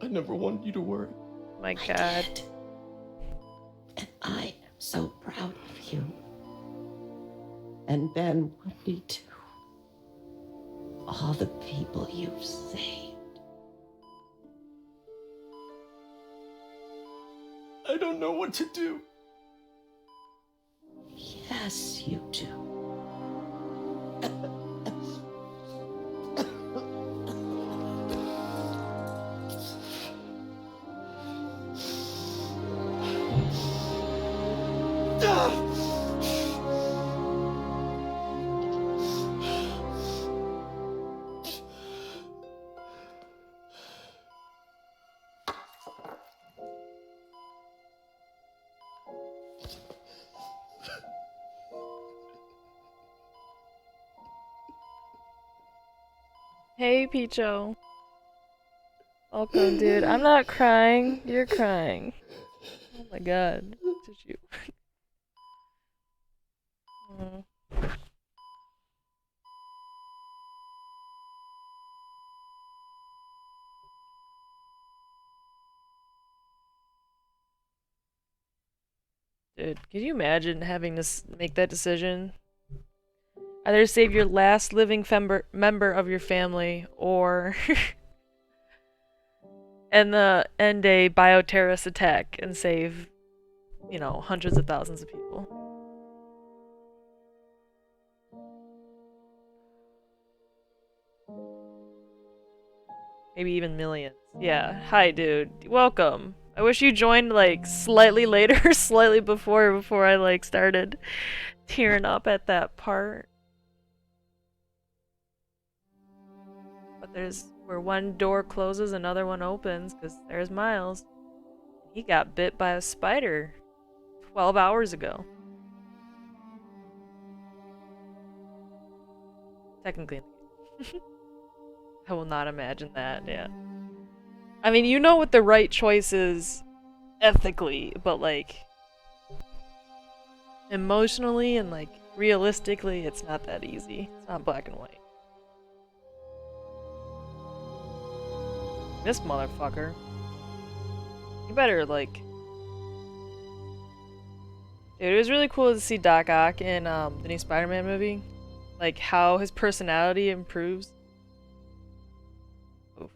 [SPEAKER 2] I never wanted you to worry.
[SPEAKER 1] My God.
[SPEAKER 10] And I am so proud of you. And Ben would be too. All the people you've saved.
[SPEAKER 2] I don't know what to do.
[SPEAKER 10] Yes, you do.
[SPEAKER 1] Hey, Picho. Welcome, dude. I'm not crying. You're crying. Oh my God. Tissue. Dude, can you imagine having to make that decision? Either save your last living member of your family, or end a bioterrorist attack and save, you know, hundreds of thousands of people. Maybe even millions. Yeah. Hi, dude. Welcome. I wish you joined like slightly later, slightly before I like started tearing up at that part. But where one door closes, another one opens, because there's Miles. He got bit by a spider 12 hours ago. Technically. I will not imagine that, yeah. I mean, you know what the right choice is ethically, but like emotionally and like realistically, it's not that easy. It's not black and white. This motherfucker. You better like... Dude, it was really cool to see Doc Ock in the new Spider-Man movie. Like how his personality improves. Oof,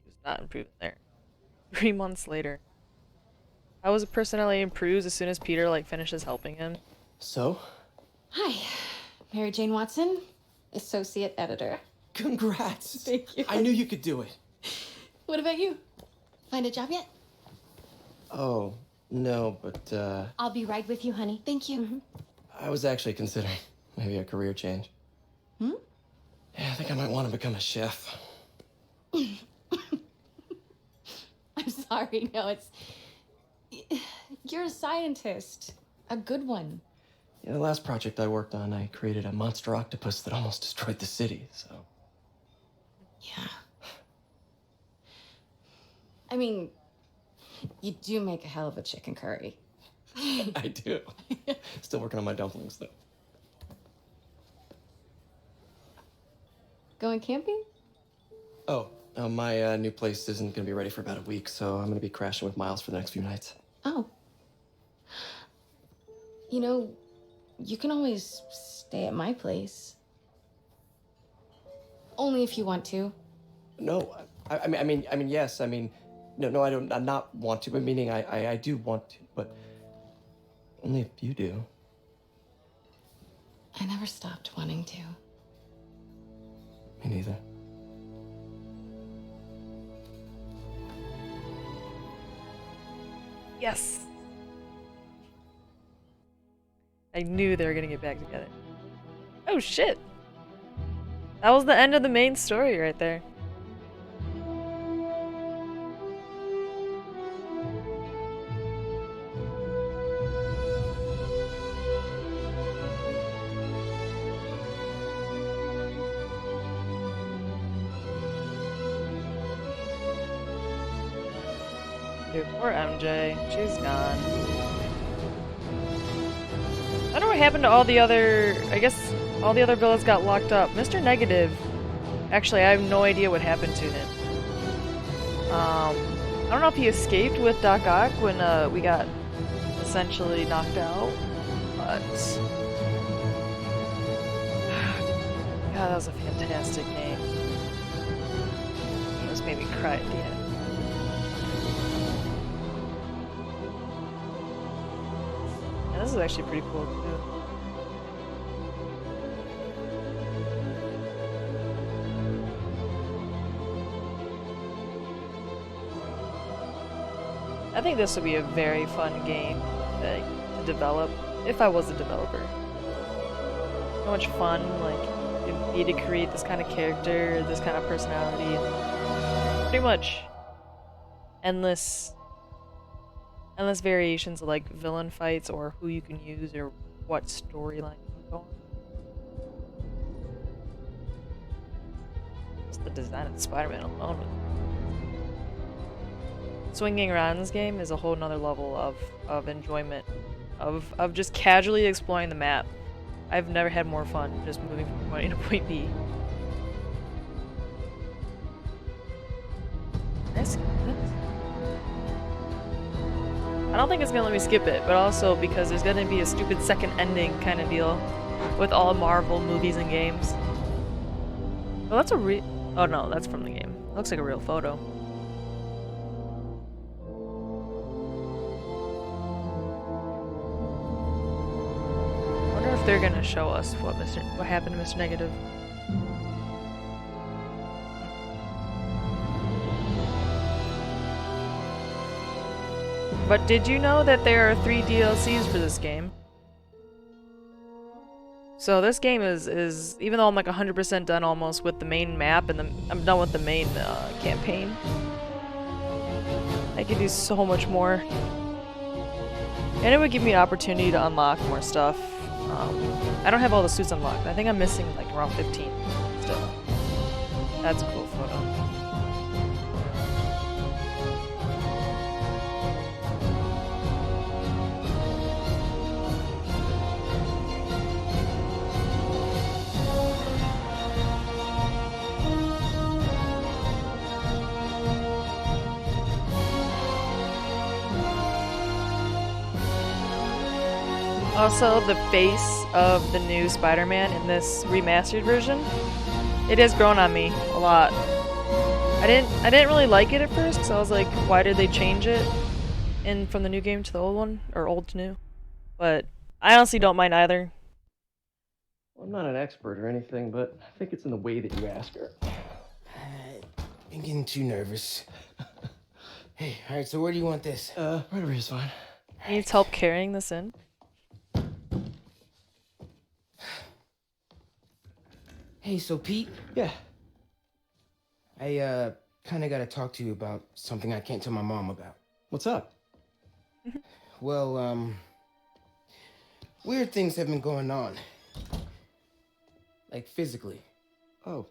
[SPEAKER 1] he was not improving there. 3 months later. How his personality improves as soon as Peter like finishes helping him.
[SPEAKER 2] So?
[SPEAKER 11] Hi, Mary Jane Watson, associate editor.
[SPEAKER 2] Congrats!
[SPEAKER 11] Thank you.
[SPEAKER 2] I knew you could do it.
[SPEAKER 11] What about you? Find a job yet?
[SPEAKER 2] Oh, no, but
[SPEAKER 11] I'll be right with you, honey. Thank you.
[SPEAKER 2] I was actually considering maybe a career change.
[SPEAKER 11] Hmm?
[SPEAKER 2] Yeah, I think I might want to become a chef.
[SPEAKER 11] I'm sorry, no, it's... You're a scientist. A good one.
[SPEAKER 2] Yeah, the last project I worked on, I created a monster octopus that almost destroyed the city, so...
[SPEAKER 11] Yeah. I mean, you do make a hell of a chicken curry.
[SPEAKER 2] I do. Still working on my dumplings, though.
[SPEAKER 11] Going camping?
[SPEAKER 2] Oh, my new place isn't gonna be ready for about a week, so I'm gonna be crashing with Miles for the next few nights.
[SPEAKER 11] Oh. You know, you can always stay at my place. Only if you want to.
[SPEAKER 2] No, I mean, yes, I mean, no, I don't, I not want to, but meaning I do want to, but only if you do.
[SPEAKER 11] I never stopped wanting to.
[SPEAKER 2] Me neither.
[SPEAKER 1] Yes! I knew they were gonna get back together. Oh shit! That was the end of the main story right there. Dude, poor MJ. She's gone. I don't know what happened to all the other... I guess all the other villains got locked up. Mr. Negative... Actually, I have no idea what happened to him. I don't know if he escaped with Doc Ock when we got essentially knocked out, but... God, that was a fantastic game. It just made me cry at the end. This is actually pretty cool too. I think this would be a very fun game to develop if I was a developer. So much fun, like it'd be to create this kind of character, this kind of personality, and pretty much endless variations of like villain fights or who you can use or what storyline you can go on. Just the design of Spider-Man alone. Swinging around this game is a whole nother level of enjoyment, of just casually exploring the map. I've never had more fun just moving from point A to point B. Nice. I don't think it's gonna let me skip it, but also because there's gonna be a stupid second ending kind of deal with all Marvel movies and games. Oh, that's a oh no, that's from the game. Looks like a real photo. I wonder if they're gonna show us what happened to Mr. Negative. But did you know that there are 3 DLCs for this game? So this game is even though I'm like 100% done almost with the main map and I'm done with the main campaign. I could do so much more. And it would give me an opportunity to unlock more stuff. I don't have all the suits unlocked. I think I'm missing like around 15 still. That's a cool photo. Also, the face of the new Spider-Man in this remastered version, it has grown on me a lot. I didn't really like it at first, because I was like, why did they change it from the new game to the old one, or old to new? But I honestly don't mind either.
[SPEAKER 2] Well, I'm not an expert or anything, but I think it's in the way that you ask her.
[SPEAKER 15] I'm getting too nervous. Hey, alright, so where do you want this?
[SPEAKER 2] Right over here's fine.
[SPEAKER 1] He needs help carrying this in.
[SPEAKER 15] Hey, so Pete?
[SPEAKER 2] Yeah.
[SPEAKER 15] I, kinda gotta talk to you about something I can't tell my mom about.
[SPEAKER 2] What's up?
[SPEAKER 15] Well, weird things have been going on. Like, physically.
[SPEAKER 2] Oh.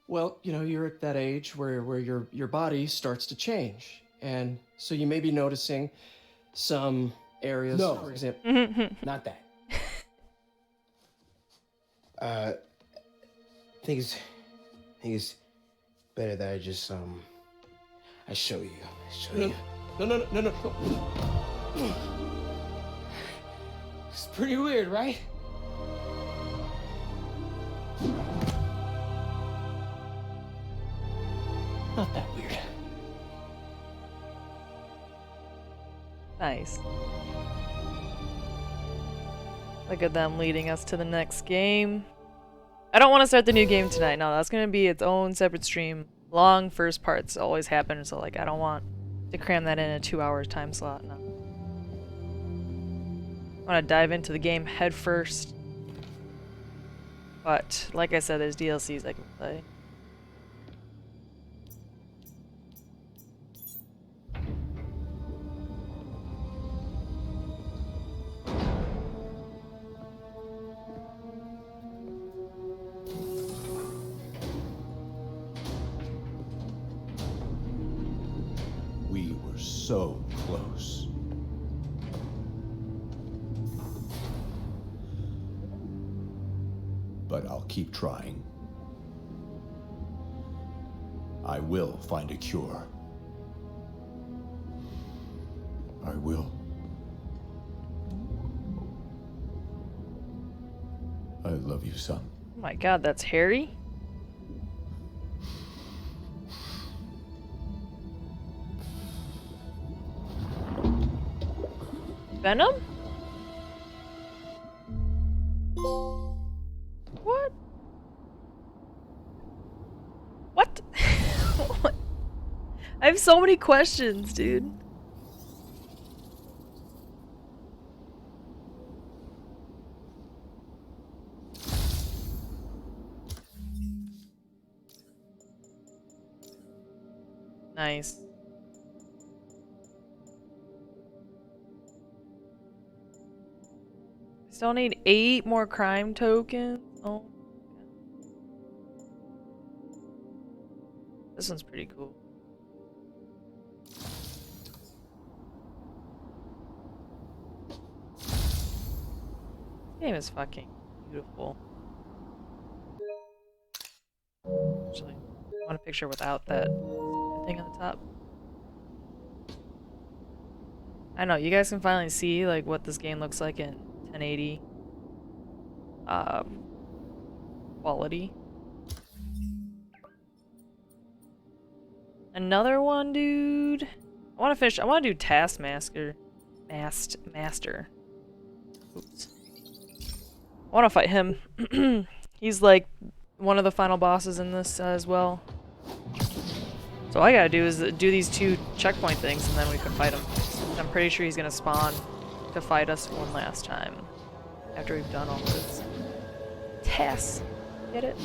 [SPEAKER 2] Well, you know, you're at that age where your body starts to change. And so you may be noticing some areas, for example.
[SPEAKER 15] Not that. I think it's better that I just, I show you.
[SPEAKER 2] No.
[SPEAKER 15] It's pretty weird, right?
[SPEAKER 2] Not that weird.
[SPEAKER 1] Nice. Look at them leading us to the next game. I don't want to start the new game tonight. No, that's going to be its own separate stream. Long first parts always happen, so like I don't want to cram that in a 2-hour time slot. No. I want to dive into the game head first. But like I said, there's DLCs I can play.
[SPEAKER 13] We were so close. But I'll keep trying. I will find a cure. I will. I love you, son.
[SPEAKER 1] Oh my god, that's Harry? Venom? What? What? What? I have so many questions, dude. Nice. Still need 8 more crime tokens. Oh. This one's pretty cool. This game is fucking beautiful. Actually, I want a picture without that thing on the top. I know, you guys can finally see like what this game looks like in 1080 quality. Another one, dude. I want to finish. I want to do Taskmaster. Master. Oops. I want to fight him. He's like one of the final bosses in this as well. So all I gotta do is do these 2 checkpoint things, and then we can fight him. I'm pretty sure he's gonna spawn to fight us one last time after we've done all this. Tess, get it?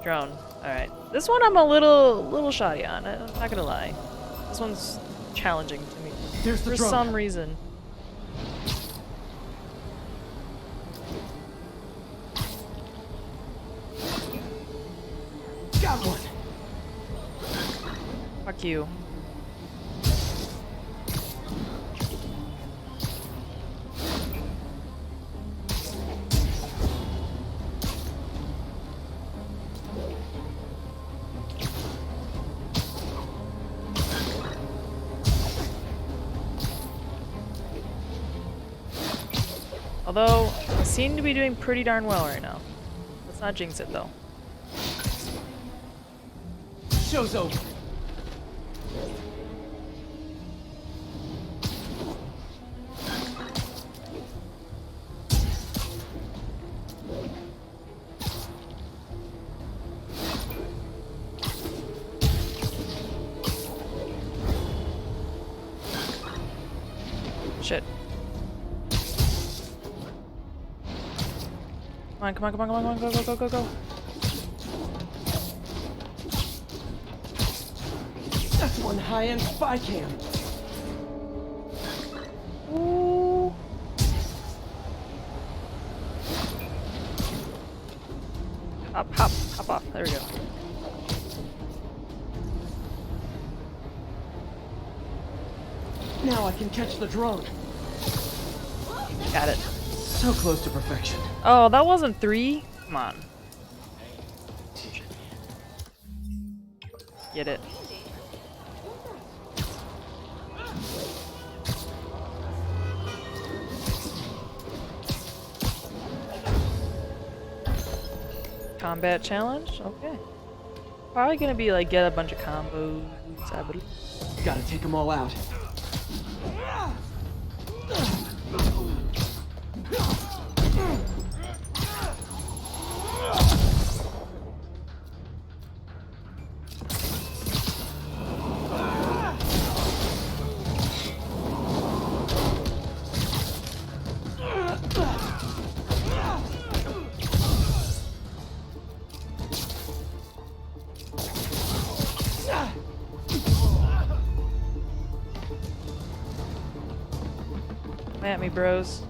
[SPEAKER 1] Drone. All right. This one I'm a little shoddy on. I'm not gonna lie. This one's challenging to me for some reason.
[SPEAKER 4] Got one.
[SPEAKER 1] Fuck you. Although, I seem to be doing pretty darn well right now. Let's not jinx it though.
[SPEAKER 4] Show's over.
[SPEAKER 1] Shit. Come on, go.
[SPEAKER 4] That's one high-end spy cam.
[SPEAKER 1] Ooh. Hop off. There we go.
[SPEAKER 4] Now I can catch the drone.
[SPEAKER 1] Got it.
[SPEAKER 4] So close to perfection.
[SPEAKER 1] Oh, that wasn't 3? Come on. Get it. Combat challenge? Okay. Probably gonna be like get a bunch of combos, I believe.
[SPEAKER 4] Gotta take them all out.
[SPEAKER 1] Come at me, bros.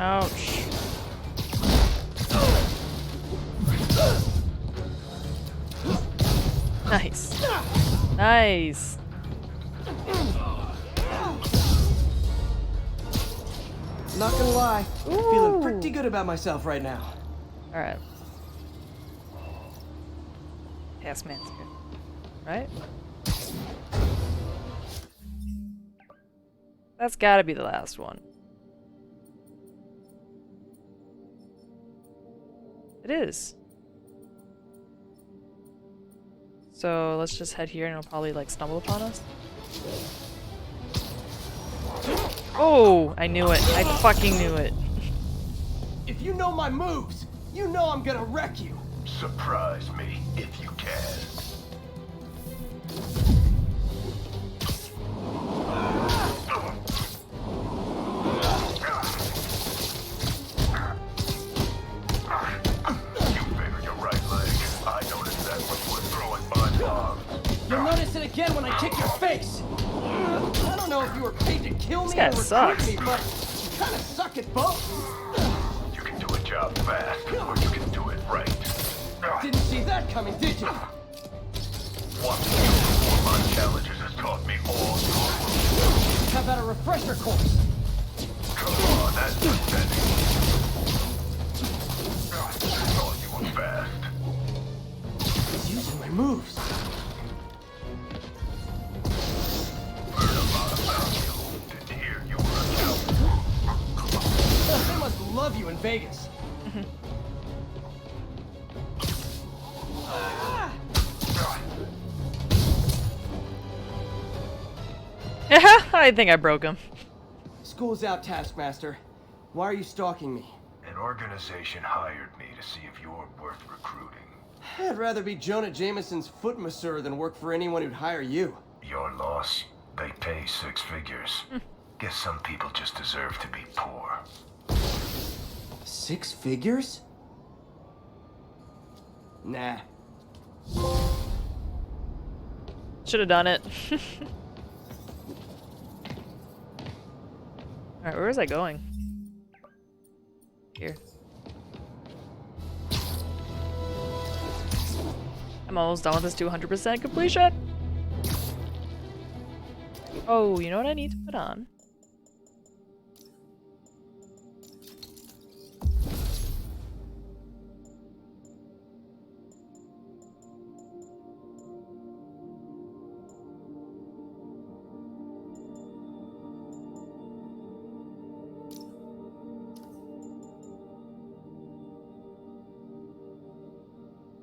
[SPEAKER 1] Ouch. Nice. Nice.
[SPEAKER 4] Not gonna lie,
[SPEAKER 1] Ooh.
[SPEAKER 4] feeling pretty good about myself right now.
[SPEAKER 1] Alright. Pass mask. Right? That's gotta be the last one. It is. So let's just head here and it'll probably like stumble upon us. Oh, I knew it. I fucking knew it.
[SPEAKER 4] If you know my moves, you know I'm gonna wreck you.
[SPEAKER 5] Surprise me if you can.
[SPEAKER 4] You'll notice it again when I kick your face. I don't know if you were paid to kill me
[SPEAKER 1] This guy
[SPEAKER 4] or recruit
[SPEAKER 1] sucks.
[SPEAKER 4] me, but you kind of suck at both.
[SPEAKER 5] You can do a job fast, or you can do it right.
[SPEAKER 4] Didn't see that coming, did you?
[SPEAKER 5] Watching you perform my challenges has taught me all sorts.
[SPEAKER 4] Have about a refresher course?
[SPEAKER 16] Come on, that's pathetic. I thought you were fast.
[SPEAKER 4] He's using my moves.
[SPEAKER 16] Heard a lot about you. Didn't hear you were a coward.
[SPEAKER 4] They must love you in Vegas.
[SPEAKER 1] I think I broke him.
[SPEAKER 4] School's out, Taskmaster. Why are you stalking me?
[SPEAKER 16] An organization hired me to see if you're worth recruiting.
[SPEAKER 4] I'd rather be Jonah Jameson's foot masseur than work for anyone who'd hire you.
[SPEAKER 16] Your loss, they pay 6 figures. Guess some people just deserve to be poor.
[SPEAKER 4] 6 figures? Nah.
[SPEAKER 1] Should have done it. Alright, where was I going? Here. I'm almost done with this 200% completion. Oh, you know what I need to put on?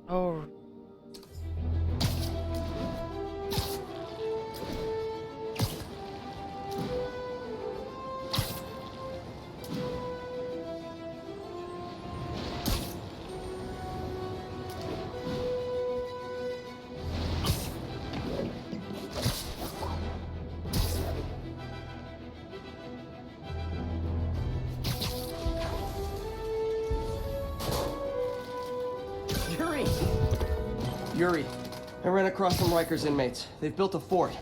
[SPEAKER 1] Oh.
[SPEAKER 4] Yuri, I ran across some Rikers inmates. They've built a fort.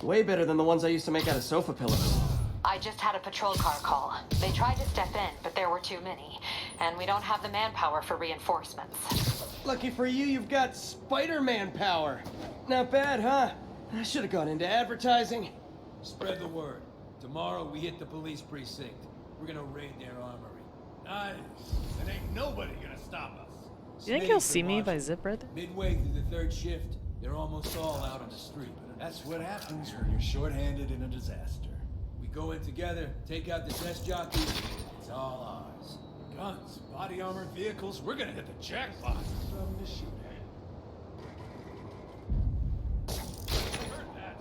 [SPEAKER 4] Way better than the ones I used to make out of sofa pillows.
[SPEAKER 6] I just had a patrol car call. They tried to step in, but there were too many. And we don't have the manpower for reinforcements.
[SPEAKER 4] Lucky for you, you've got Spider-Man power. Not bad, huh? I should have gone into advertising.
[SPEAKER 17] Spread the word. Tomorrow we hit the police precinct. We're gonna raid their armory. Nice. And ain't nobody gonna stop us.
[SPEAKER 1] You think he'll see me if I zip right there?
[SPEAKER 17] Midway through the 3rd shift, they're almost all out on the street. That's what happens when you're short-handed in a disaster. We go in together, take out the desk jockey, it's all ours. Guns, body armor, vehicles, we're gonna hit the jackpot. Something to shoot at. Heard that.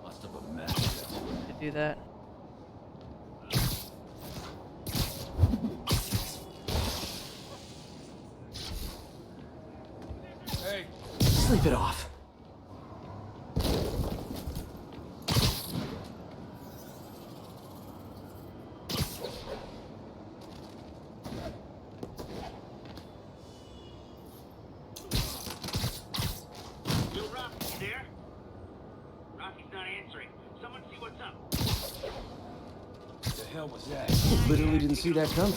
[SPEAKER 17] Must have a mess.
[SPEAKER 1] To do that.
[SPEAKER 17] Hey,
[SPEAKER 4] Sleep it off.
[SPEAKER 7] Yo, Rocky, you there? Rocky's not answering. Someone see what's up.
[SPEAKER 17] what the hell was that?
[SPEAKER 4] Literally didn't see that coming.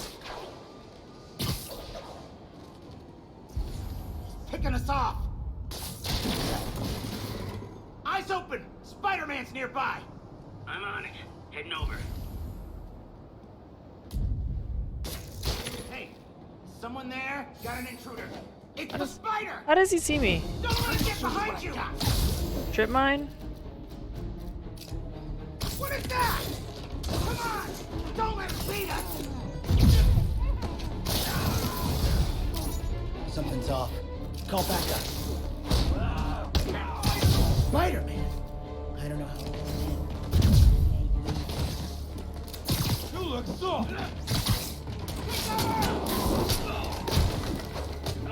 [SPEAKER 13] Picking us off! Eyes open! Spider-Man's nearby!
[SPEAKER 7] I'm on it. Heading over.
[SPEAKER 13] Hey, someone there? Got an intruder. It's the spider!
[SPEAKER 1] How does he see me?
[SPEAKER 13] Don't let him get behind you!
[SPEAKER 1] Trip mine?
[SPEAKER 13] What is that? Come on! Don't let him beat us!
[SPEAKER 4] Something's off. Call backup. Spider-Man? I don't know how.
[SPEAKER 17] You look soft!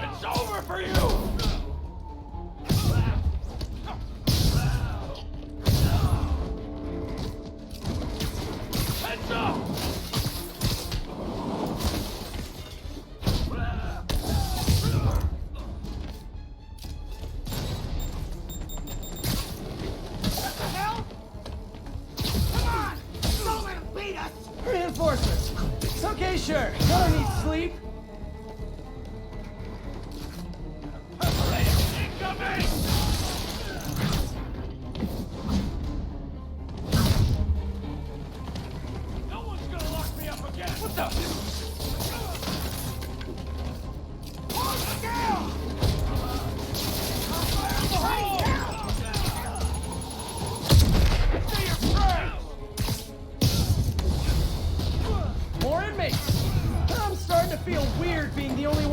[SPEAKER 17] It's over for you! Heads up!
[SPEAKER 13] What the hell? Come on! Don't let him beat us!
[SPEAKER 4] Reinforcements. Okay, sure. I don't need sleep.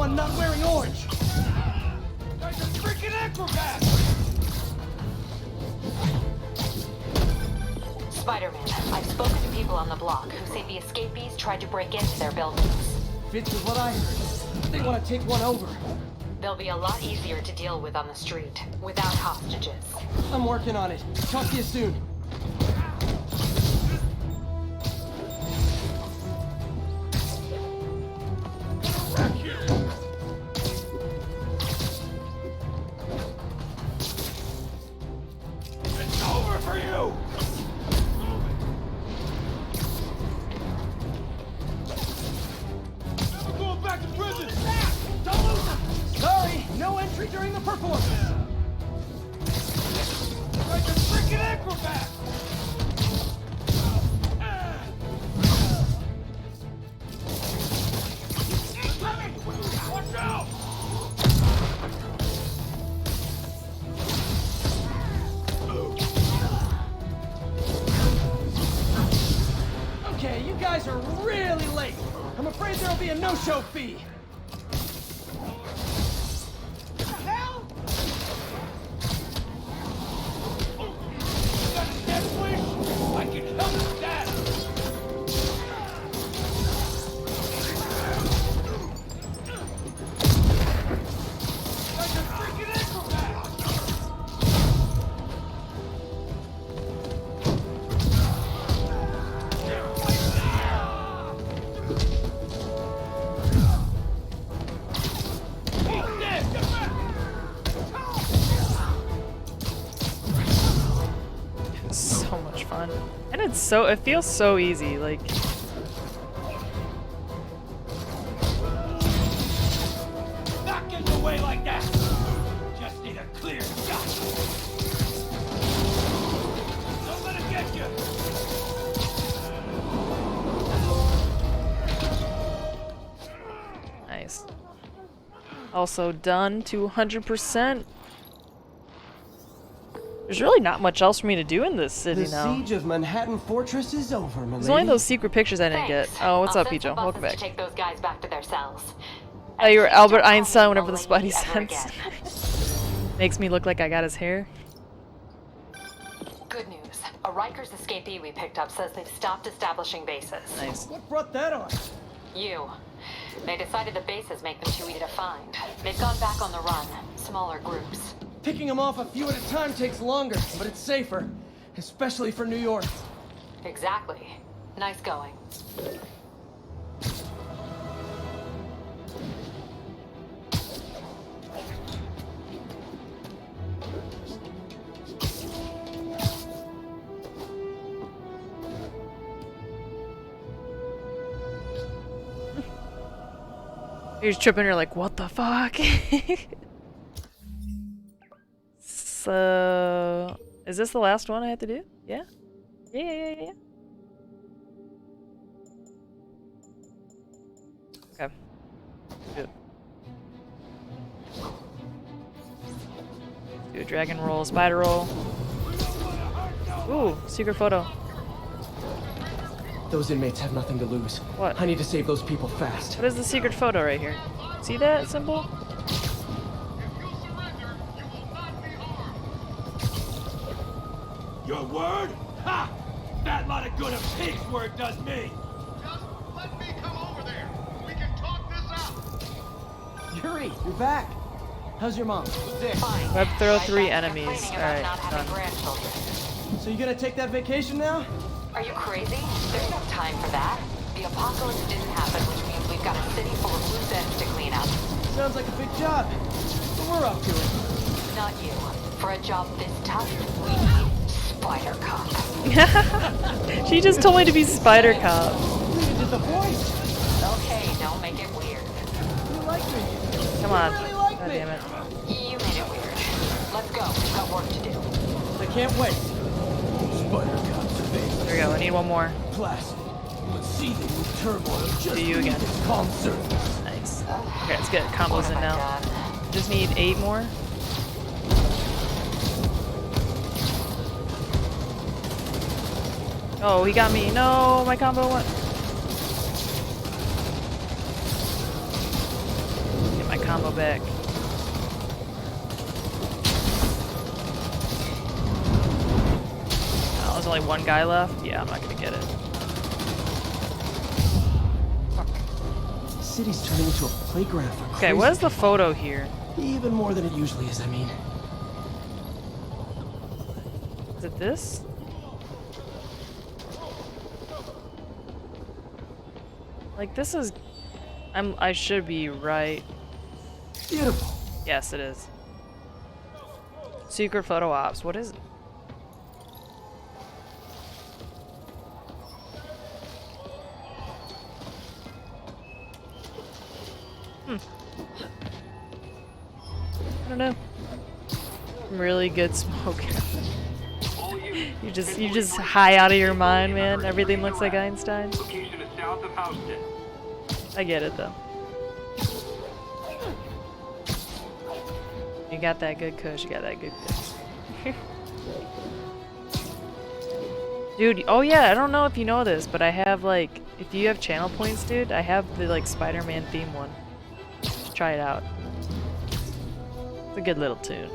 [SPEAKER 4] one not wearing orange!
[SPEAKER 17] Guys are freaking acrobats!
[SPEAKER 6] Spider-Man, I've spoken to people on the block who say the escapees tried to break into their buildings.
[SPEAKER 4] Fits with what I heard. They want to take one over.
[SPEAKER 6] They'll be a lot easier to deal with on the street, without hostages.
[SPEAKER 4] I'm working on it. Talk to you soon.
[SPEAKER 17] It's over for you! Never going back to prison!
[SPEAKER 4] Don't lose them! Sorry, no entry during the performance.
[SPEAKER 17] Guys are freaking acrobats! Watch out!
[SPEAKER 4] Okay, you guys are really late. I'm afraid there'll be a no-show fee.
[SPEAKER 17] What the hell? You got a death wish? I can help with that! Guys are freaking acrobats!
[SPEAKER 1] So much fun. And it feels so easy, like
[SPEAKER 17] Not getting away like that! Just need a clear shot! Don't let it get you!
[SPEAKER 1] nice. Also done to 100%. There's really not much else for me to do in this city
[SPEAKER 4] The
[SPEAKER 1] now.
[SPEAKER 4] siege of Manhattan Fortress is over, my
[SPEAKER 1] There's only
[SPEAKER 4] lady.
[SPEAKER 1] those secret pictures I didn't get. Oh, what's
[SPEAKER 6] I'll
[SPEAKER 1] up,
[SPEAKER 6] send
[SPEAKER 1] Pijo?
[SPEAKER 6] some
[SPEAKER 1] Welcome
[SPEAKER 6] buses
[SPEAKER 1] back.
[SPEAKER 6] to take those guys back to their cells.
[SPEAKER 1] Oh, you were
[SPEAKER 6] And
[SPEAKER 1] Albert
[SPEAKER 6] don't call me
[SPEAKER 1] Einstein
[SPEAKER 6] a
[SPEAKER 1] whenever the
[SPEAKER 6] lady
[SPEAKER 1] Spidey
[SPEAKER 6] ever
[SPEAKER 1] sense.
[SPEAKER 6] again.
[SPEAKER 1] Makes me look like I got his hair.
[SPEAKER 6] Good news. A Rikers escapee we picked up says they've stopped establishing bases.
[SPEAKER 1] Nice.
[SPEAKER 4] What brought that on?
[SPEAKER 6] You. They decided the bases make them too easy to find. They've gone back on the run. Smaller groups.
[SPEAKER 4] Picking them off a few at a time takes longer, but it's safer. Especially for New York.
[SPEAKER 6] Exactly. Nice going.
[SPEAKER 1] You're just tripping, you're like, what the fuck? So, is this the last one I have to do? Yeah? Yeah. Okay. Good. Do a dragon roll, spider roll. Ooh, secret photo.
[SPEAKER 4] Those inmates have nothing to lose.
[SPEAKER 1] What?
[SPEAKER 4] I need to save those people fast.
[SPEAKER 1] What is the secret photo right here? See that symbol?
[SPEAKER 17] Your word? Ha! That lot of good a pig's word does me!
[SPEAKER 4] Yuri, you're back. How's your mom?
[SPEAKER 6] Fine.
[SPEAKER 1] Web throw
[SPEAKER 6] My
[SPEAKER 1] 3
[SPEAKER 6] dad's
[SPEAKER 1] enemies.
[SPEAKER 6] complaining about
[SPEAKER 1] Alright,
[SPEAKER 6] not having
[SPEAKER 1] done.
[SPEAKER 6] grandchildren.
[SPEAKER 4] So you gonna take that vacation now?
[SPEAKER 6] Are you crazy? There's no time for that. The apocalypse didn't happen, which means we've got a city full of loose ends to clean up.
[SPEAKER 4] Sounds like a big job. But we're up to it.
[SPEAKER 6] Not you. For a job this tough, we need Spider Cop.
[SPEAKER 1] She just told me to be Spider Cop.
[SPEAKER 4] You did the voice.
[SPEAKER 6] Okay, don't make it weird.
[SPEAKER 4] You like me.
[SPEAKER 1] Come on.
[SPEAKER 4] You really like
[SPEAKER 1] God
[SPEAKER 4] me.
[SPEAKER 1] damn it.
[SPEAKER 6] You made it weird. Let's go. We've got work to do.
[SPEAKER 4] I can't wait.
[SPEAKER 17] Spider Cop's face.
[SPEAKER 1] There we go, I need one more.
[SPEAKER 17] Placid, but seething with turmoil just
[SPEAKER 1] Do you again.
[SPEAKER 17] beneath its calm surface.
[SPEAKER 1] Nice. Okay, let's get combos
[SPEAKER 6] What
[SPEAKER 1] in
[SPEAKER 6] have I
[SPEAKER 1] now.
[SPEAKER 6] done?
[SPEAKER 1] Just need 8 more. Oh, he got me. No, my combo went. combo back. Oh, there's only one guy left? Yeah, I'm not gonna get it.
[SPEAKER 2] The city's turning into a playground for
[SPEAKER 1] Okay, what is the
[SPEAKER 2] people.
[SPEAKER 1] photo here?
[SPEAKER 2] Even more than it usually is, I mean.
[SPEAKER 1] Is it this? Like, this is... I should be right.
[SPEAKER 2] Beautiful.
[SPEAKER 1] Yes, it is. Secret photo ops. What is it? I don't know. Really good smoke. you just high out of your mind, man. Everything looks like Einstein.
[SPEAKER 5] Location is south of Houston.
[SPEAKER 1] I get it though. You got that good kush. You got that good kush. Dude, oh yeah, I don't know if you know this, but I have like, if you have channel points, dude, I have the like Spider-Man theme one. Just try it out. It's a good little tune.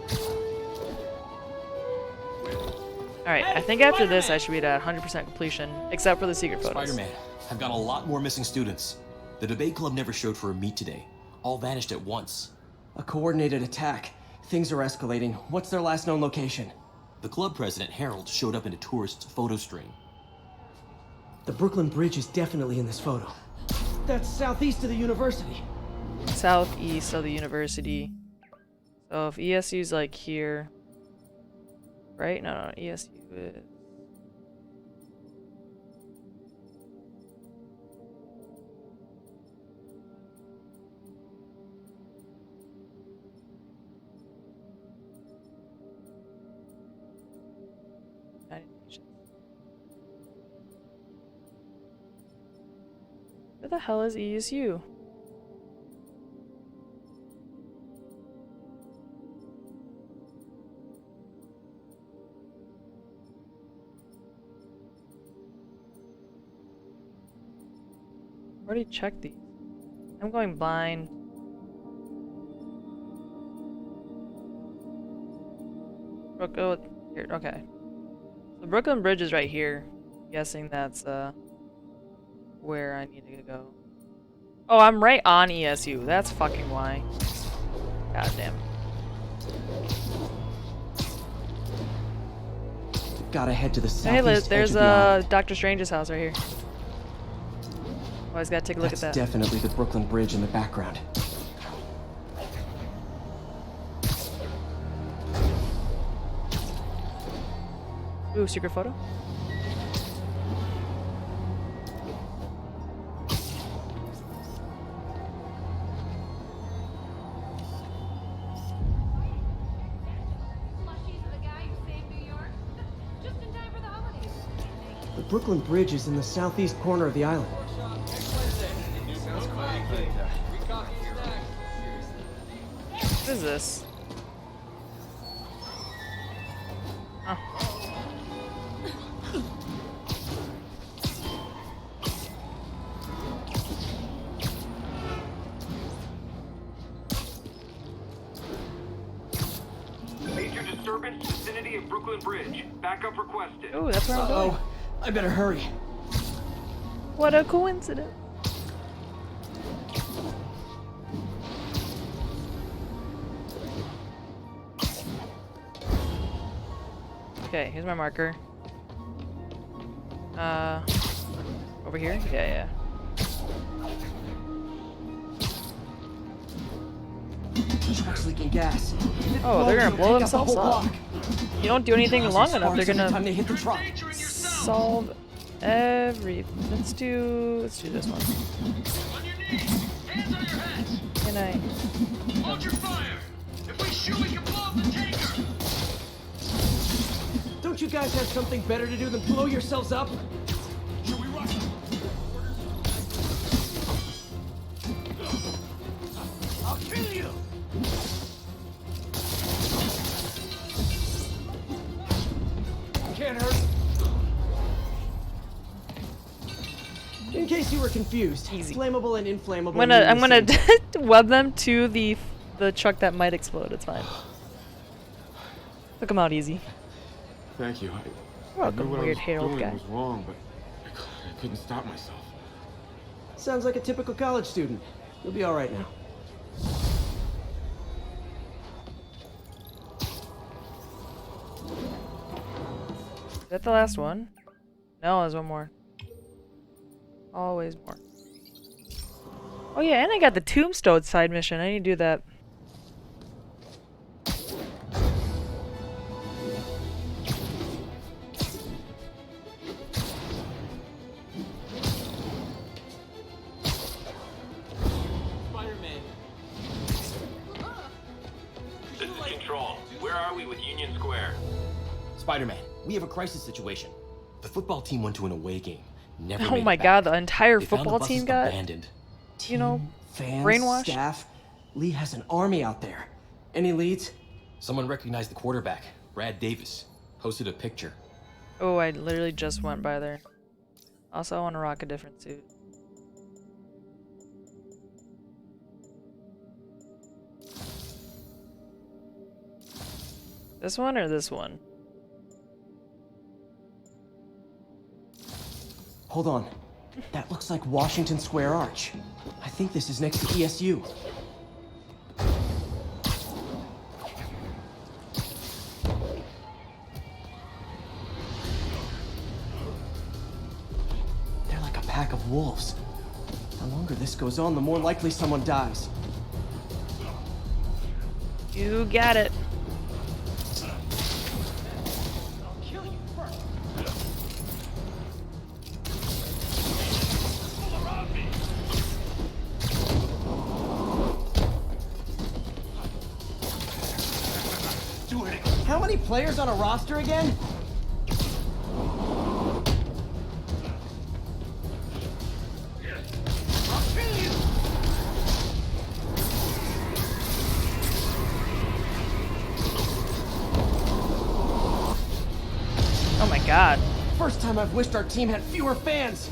[SPEAKER 1] Alright, I think after this I should be at 100% completion, except for the secret photos.
[SPEAKER 12] Spider-Man, I've got a lot more missing students. The debate club never showed for a meet today. All vanished at once.
[SPEAKER 2] A coordinated attack. Things are escalating. What's their last known location?
[SPEAKER 12] The club president, Harold, showed up in a tourist's photo stream.
[SPEAKER 2] The Brooklyn Bridge is definitely in this photo. That's southeast of the university.
[SPEAKER 1] Southeast of the university. So if ESU's like here... Right? No, ESU is... Where the hell is ESU? Already checked these. I'm going blind. Oh, here, okay. The Brooklyn Bridge is right here. I'm guessing that's where I need to go. Oh, I'm right on ESU. That's fucking why. God damn.
[SPEAKER 2] Gotta head to the southeast.
[SPEAKER 1] Hey Liz, there's
[SPEAKER 2] edge of the island.
[SPEAKER 1] Dr. Strange's house right here. Always gotta take a look
[SPEAKER 2] That's
[SPEAKER 1] at that.
[SPEAKER 2] definitely the Brooklyn Bridge in the background.
[SPEAKER 1] Ooh, secret photo.
[SPEAKER 2] The Brooklyn Bridge is in the southeast corner of the island.
[SPEAKER 1] What is this? Oh.
[SPEAKER 5] Major disturbance vicinity of Brooklyn Bridge. Backup requested.
[SPEAKER 1] Ooh, that's where I'm going.
[SPEAKER 2] I better hurry.
[SPEAKER 1] What a coincidence. Okay, here's my marker. Over here? Yeah.
[SPEAKER 2] Truck's leaking gas.
[SPEAKER 1] Oh, they're gonna blow
[SPEAKER 2] Take out the
[SPEAKER 1] themselves
[SPEAKER 2] whole
[SPEAKER 1] up.
[SPEAKER 2] block.
[SPEAKER 1] You don't do anything long enough, they're
[SPEAKER 2] Sparks every time
[SPEAKER 1] gonna
[SPEAKER 2] they hit the truck.
[SPEAKER 1] solve everything. Let's do this one. Can I?
[SPEAKER 7] Hold your fire! If we shoot, we can blow up the tanker!
[SPEAKER 2] Don't you guys have something better to do than blow yourselves up?
[SPEAKER 7] Should we rush them? I'll kill you!
[SPEAKER 2] Can't hurt. In case you were confused, flammable and inflammable.
[SPEAKER 1] I'm gonna web them to the the truck that might explode. It's fine. Took him out easy.
[SPEAKER 18] Thank you.
[SPEAKER 1] Welcome,
[SPEAKER 18] I knew what
[SPEAKER 1] weird
[SPEAKER 18] I was
[SPEAKER 1] Harold
[SPEAKER 18] doing
[SPEAKER 1] guy.
[SPEAKER 18] was wrong, but I couldn't stop myself.
[SPEAKER 4] Sounds like a typical college student. You'll be all right now.
[SPEAKER 1] Is that the last one? No, there's one more. Always more. Oh yeah, and I got the Tombstone side mission. I need to do that.
[SPEAKER 12] Spider-Man. This is Control. Where are we with Union Square? Spider-Man, we have a crisis situation. The football team went to an away game. Never
[SPEAKER 1] Oh
[SPEAKER 12] made
[SPEAKER 1] my
[SPEAKER 12] it back.
[SPEAKER 1] god, the entire
[SPEAKER 12] They found the
[SPEAKER 1] football
[SPEAKER 12] buses
[SPEAKER 1] team got,
[SPEAKER 12] abandoned.
[SPEAKER 1] you know,
[SPEAKER 4] Fans,
[SPEAKER 1] brainwashed.
[SPEAKER 4] staff. Lee has an army out there. Any leads?
[SPEAKER 12] Someone recognized the quarterback, Brad Davis. Posted a picture.
[SPEAKER 1] Oh, I literally just went by there. Also, I want to rock a different suit. This one or this one?
[SPEAKER 4] Hold on. That looks like Washington Square Arch. I think this is next to ESU. They're like a pack of wolves. The longer this goes on, the more likely someone dies.
[SPEAKER 1] You got it.
[SPEAKER 4] How many players on a roster again?
[SPEAKER 1] Oh my god.
[SPEAKER 4] First time I've wished our team had fewer fans.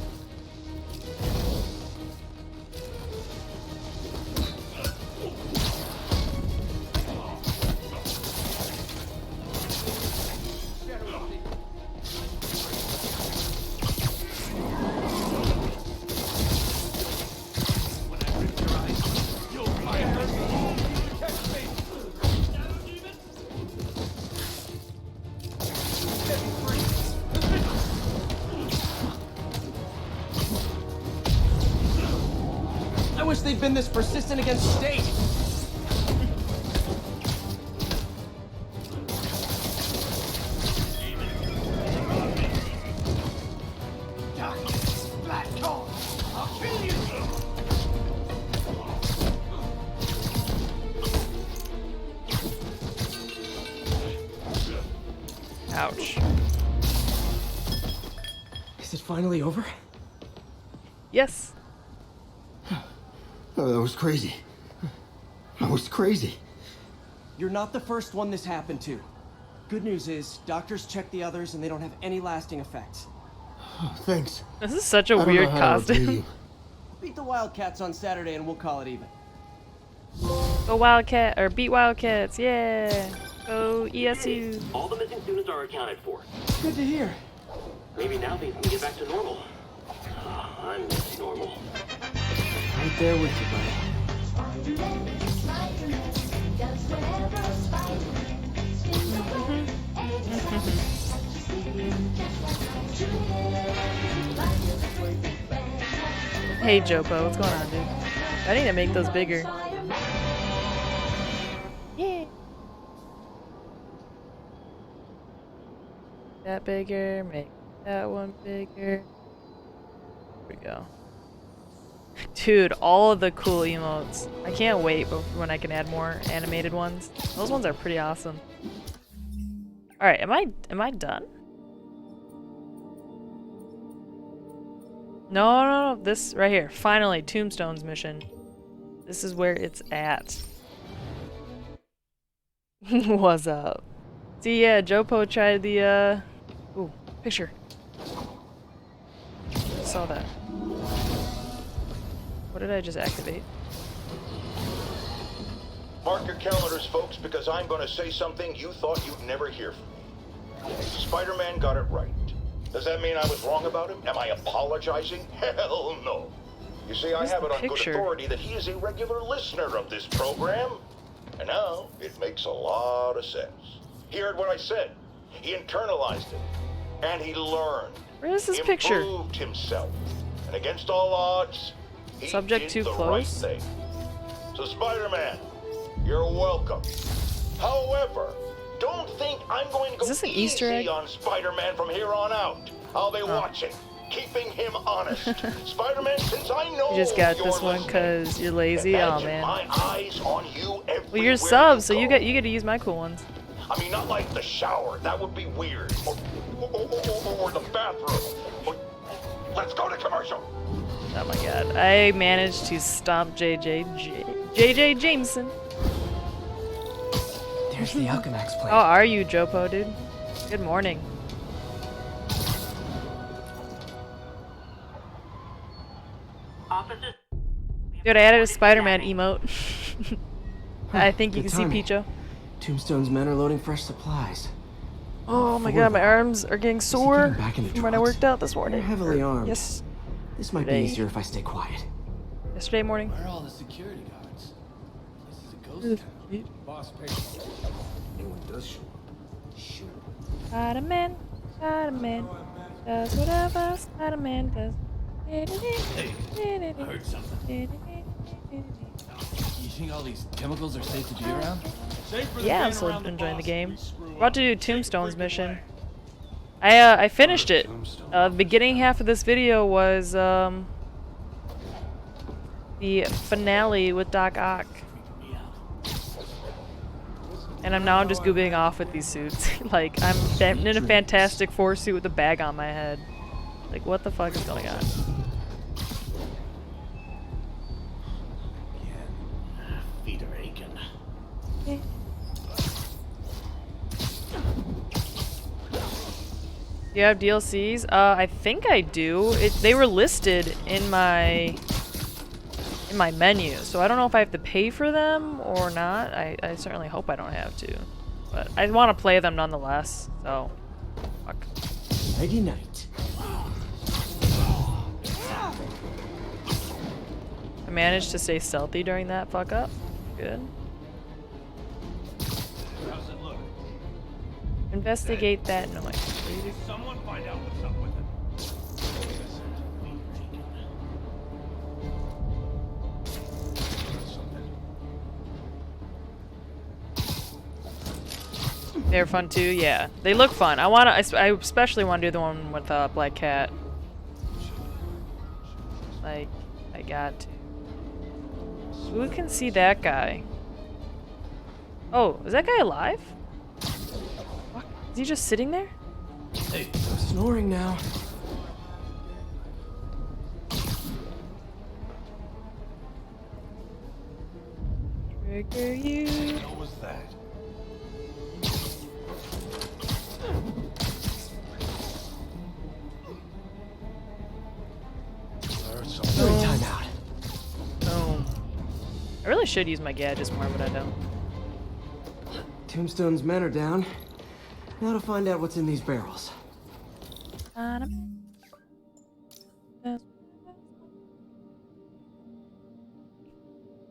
[SPEAKER 4] I wish they'd been this persistent against State.
[SPEAKER 1] Ouch.
[SPEAKER 4] Is it finally over?
[SPEAKER 1] Yes.
[SPEAKER 15] Oh, that was crazy. That was crazy.
[SPEAKER 4] You're not the first one this happened to. Good news is, doctors checked the others and they don't have any lasting effects.
[SPEAKER 15] Oh, thanks.
[SPEAKER 1] This is such a
[SPEAKER 15] I don't
[SPEAKER 1] weird
[SPEAKER 15] know how to repay
[SPEAKER 1] costume.
[SPEAKER 15] you.
[SPEAKER 4] Beat the Wildcats on Saturday and we'll call it even.
[SPEAKER 1] Go Wildcat, or beat Wildcats, yeah. Go ESU.
[SPEAKER 12] All the missing students are accounted for.
[SPEAKER 4] Good to hear.
[SPEAKER 12] Maybe now things can get back to normal. I miss normal.
[SPEAKER 4] Right there with you, buddy.
[SPEAKER 1] Hey Jopo, what's going on, dude? I need to make those bigger. Yeah. That bigger, make that one bigger. There we go. Dude, all of the cool emotes. I can't wait when I can add more animated ones. Those ones are pretty awesome. Alright, am I done? No, this right here. Finally, Tombstone's mission. This is where it's at. What's up? See, yeah, Jopo tried the, ooh, picture. Saw that. What did I just activate?
[SPEAKER 19] Mark your calendars, folks, because I'm going to say something you thought you'd never hear from me. Spider-Man got it right. Does that mean I was wrong about him? Am I apologizing? Hell no. You see, I have it on good authority that he is a regular listener of this program. And now, it makes a lot of sense. He heard what I said. He internalized it. And he learned.
[SPEAKER 1] Where is this
[SPEAKER 19] He
[SPEAKER 1] picture?
[SPEAKER 19] improved himself. And against all odds, he
[SPEAKER 1] Subject
[SPEAKER 19] did
[SPEAKER 1] too
[SPEAKER 19] the
[SPEAKER 1] close?
[SPEAKER 19] right thing. So, Spider-Man, you're welcome. However, don't think I'm going to go
[SPEAKER 1] Is this an
[SPEAKER 19] easy
[SPEAKER 1] Easter egg?
[SPEAKER 19] on Spider-Man from here on out. I'll be watching, keeping him honest. Spider-Man, since I know
[SPEAKER 1] You just got
[SPEAKER 19] you're
[SPEAKER 1] this one
[SPEAKER 19] listening,
[SPEAKER 1] because you're lazy. Oh
[SPEAKER 19] imagine
[SPEAKER 1] man.
[SPEAKER 19] my eyes on you everywhere
[SPEAKER 1] Well, you're
[SPEAKER 19] you
[SPEAKER 1] sub, so
[SPEAKER 19] go.
[SPEAKER 1] you get to use my cool ones.
[SPEAKER 19] I mean, not like the shower. That would be weird. Or the bathroom. Let's go to commercial.
[SPEAKER 1] Oh my god. I managed to stomp JJ Jameson.
[SPEAKER 2] There's the Alchemax
[SPEAKER 1] How
[SPEAKER 2] plant.
[SPEAKER 1] are you, Jopo, dude? Good morning.
[SPEAKER 3] Officers,
[SPEAKER 1] Dude, I added a Spider-Man emote. I think you
[SPEAKER 2] Good
[SPEAKER 1] can see
[SPEAKER 2] timing.
[SPEAKER 1] Picho.
[SPEAKER 2] Tombstone's men are loading fresh supplies.
[SPEAKER 1] Oh my
[SPEAKER 2] For
[SPEAKER 1] god, my
[SPEAKER 2] them.
[SPEAKER 1] arms are getting sore
[SPEAKER 2] getting back into
[SPEAKER 1] from when I
[SPEAKER 2] drugs?
[SPEAKER 1] worked out this morning.
[SPEAKER 2] They're heavily armed.
[SPEAKER 1] Yes.
[SPEAKER 2] This might be
[SPEAKER 1] Today.
[SPEAKER 2] easier if I stay quiet.
[SPEAKER 1] Yesterday morning.
[SPEAKER 17] Where are all the security guards? This is a ghost town. Boss pays.
[SPEAKER 10] Anyone does show up, shoot him.
[SPEAKER 1] Spider-Man, Spider-Man does whatever Spider-Man does.
[SPEAKER 17] Hey, I heard something. You think all these chemicals are safe to be around?
[SPEAKER 1] Yeah, I'm still enjoying the game. About to do Tombstone's mission. I finished it. The beginning half of this video was the finale with Doc Ock. And I'm now just goobing off with these suits. Like, I'm in a Fantastic Four suit with a bag on my head. Like, what the fuck is going on?
[SPEAKER 10] Feet are aching.
[SPEAKER 1] Do you have DLCs? I think I do. They were listed in my menu, so I don't know if I have to pay for them or not. I certainly hope I don't have to, but I want to play them nonetheless. So, fuck.
[SPEAKER 2] Nighty night.
[SPEAKER 1] I managed to stay stealthy during that fuck up. Good.
[SPEAKER 7] How's it look?
[SPEAKER 1] Investigate that noise.
[SPEAKER 7] Did someone find out what's up with him?
[SPEAKER 1] They're fun too. Yeah, they look fun. I especially want to do the one with Black Cat. Like, I got to. Who can see that guy? Oh, is that guy alive? What? Is he just sitting there?
[SPEAKER 2] Hey, I'm snoring now.
[SPEAKER 1] Trigger you.
[SPEAKER 7] What was that?
[SPEAKER 2] Good time out.
[SPEAKER 1] Boom. I really should use my gadgets more, but I don't.
[SPEAKER 2] Tombstone's men are down. Now to find out what's in these barrels.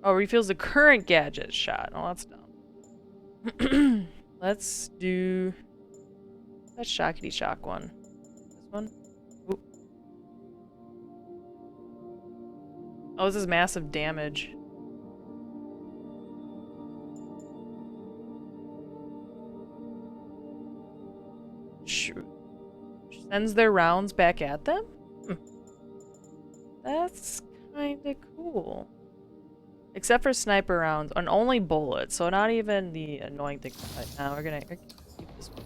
[SPEAKER 1] Oh, refills the current gadget shot. Oh, that's dumb. Let's do that shockity shock one. This one. Oop. Oh, this is massive damage. Sends their rounds back at them? That's kinda cool. Except for sniper rounds, and only bullets, so not even the annoying thing. Right now, we're gonna keep this one.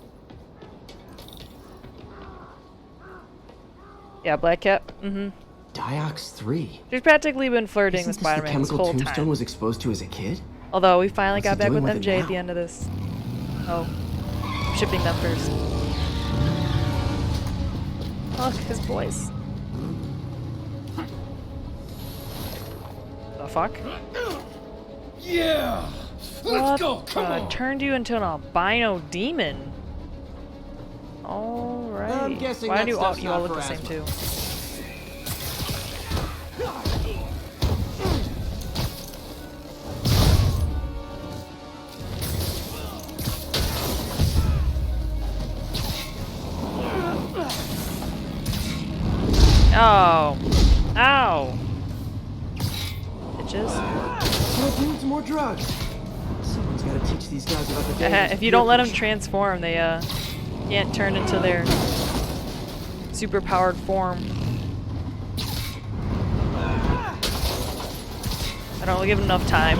[SPEAKER 1] Yeah, Black Cat. Mm-hmm.
[SPEAKER 2] Diox 3.
[SPEAKER 1] She's practically been flirting
[SPEAKER 2] Isn't
[SPEAKER 1] with
[SPEAKER 2] this the
[SPEAKER 1] Spider-Man this
[SPEAKER 2] chemical
[SPEAKER 1] whole
[SPEAKER 2] Tombstone
[SPEAKER 1] time.
[SPEAKER 2] was exposed to as a kid?
[SPEAKER 1] Although we finally
[SPEAKER 2] What's
[SPEAKER 1] got
[SPEAKER 2] he
[SPEAKER 1] back
[SPEAKER 2] doing
[SPEAKER 1] with
[SPEAKER 2] with it
[SPEAKER 1] MJ
[SPEAKER 2] now?
[SPEAKER 1] at the end of this. Oh, I'm shipping them first. Look, his voice. The fuck?
[SPEAKER 17] Yeah!
[SPEAKER 4] Let's go. Come
[SPEAKER 1] on. Turned you into an albino demon. All right.
[SPEAKER 4] I'm guessing
[SPEAKER 1] Why
[SPEAKER 4] that
[SPEAKER 1] do
[SPEAKER 4] stuff's
[SPEAKER 1] you all
[SPEAKER 4] not
[SPEAKER 1] look
[SPEAKER 4] for
[SPEAKER 1] the same
[SPEAKER 4] asthma.
[SPEAKER 1] too? Oh. Ow. Bitches.
[SPEAKER 4] More dudes, more drugs. Someone's got to teach these guys about the dangers
[SPEAKER 1] If you
[SPEAKER 4] of
[SPEAKER 1] don't
[SPEAKER 4] peer
[SPEAKER 1] let them
[SPEAKER 4] pressure.
[SPEAKER 1] transform, they can't turn into their super powered form. I don't give them enough time.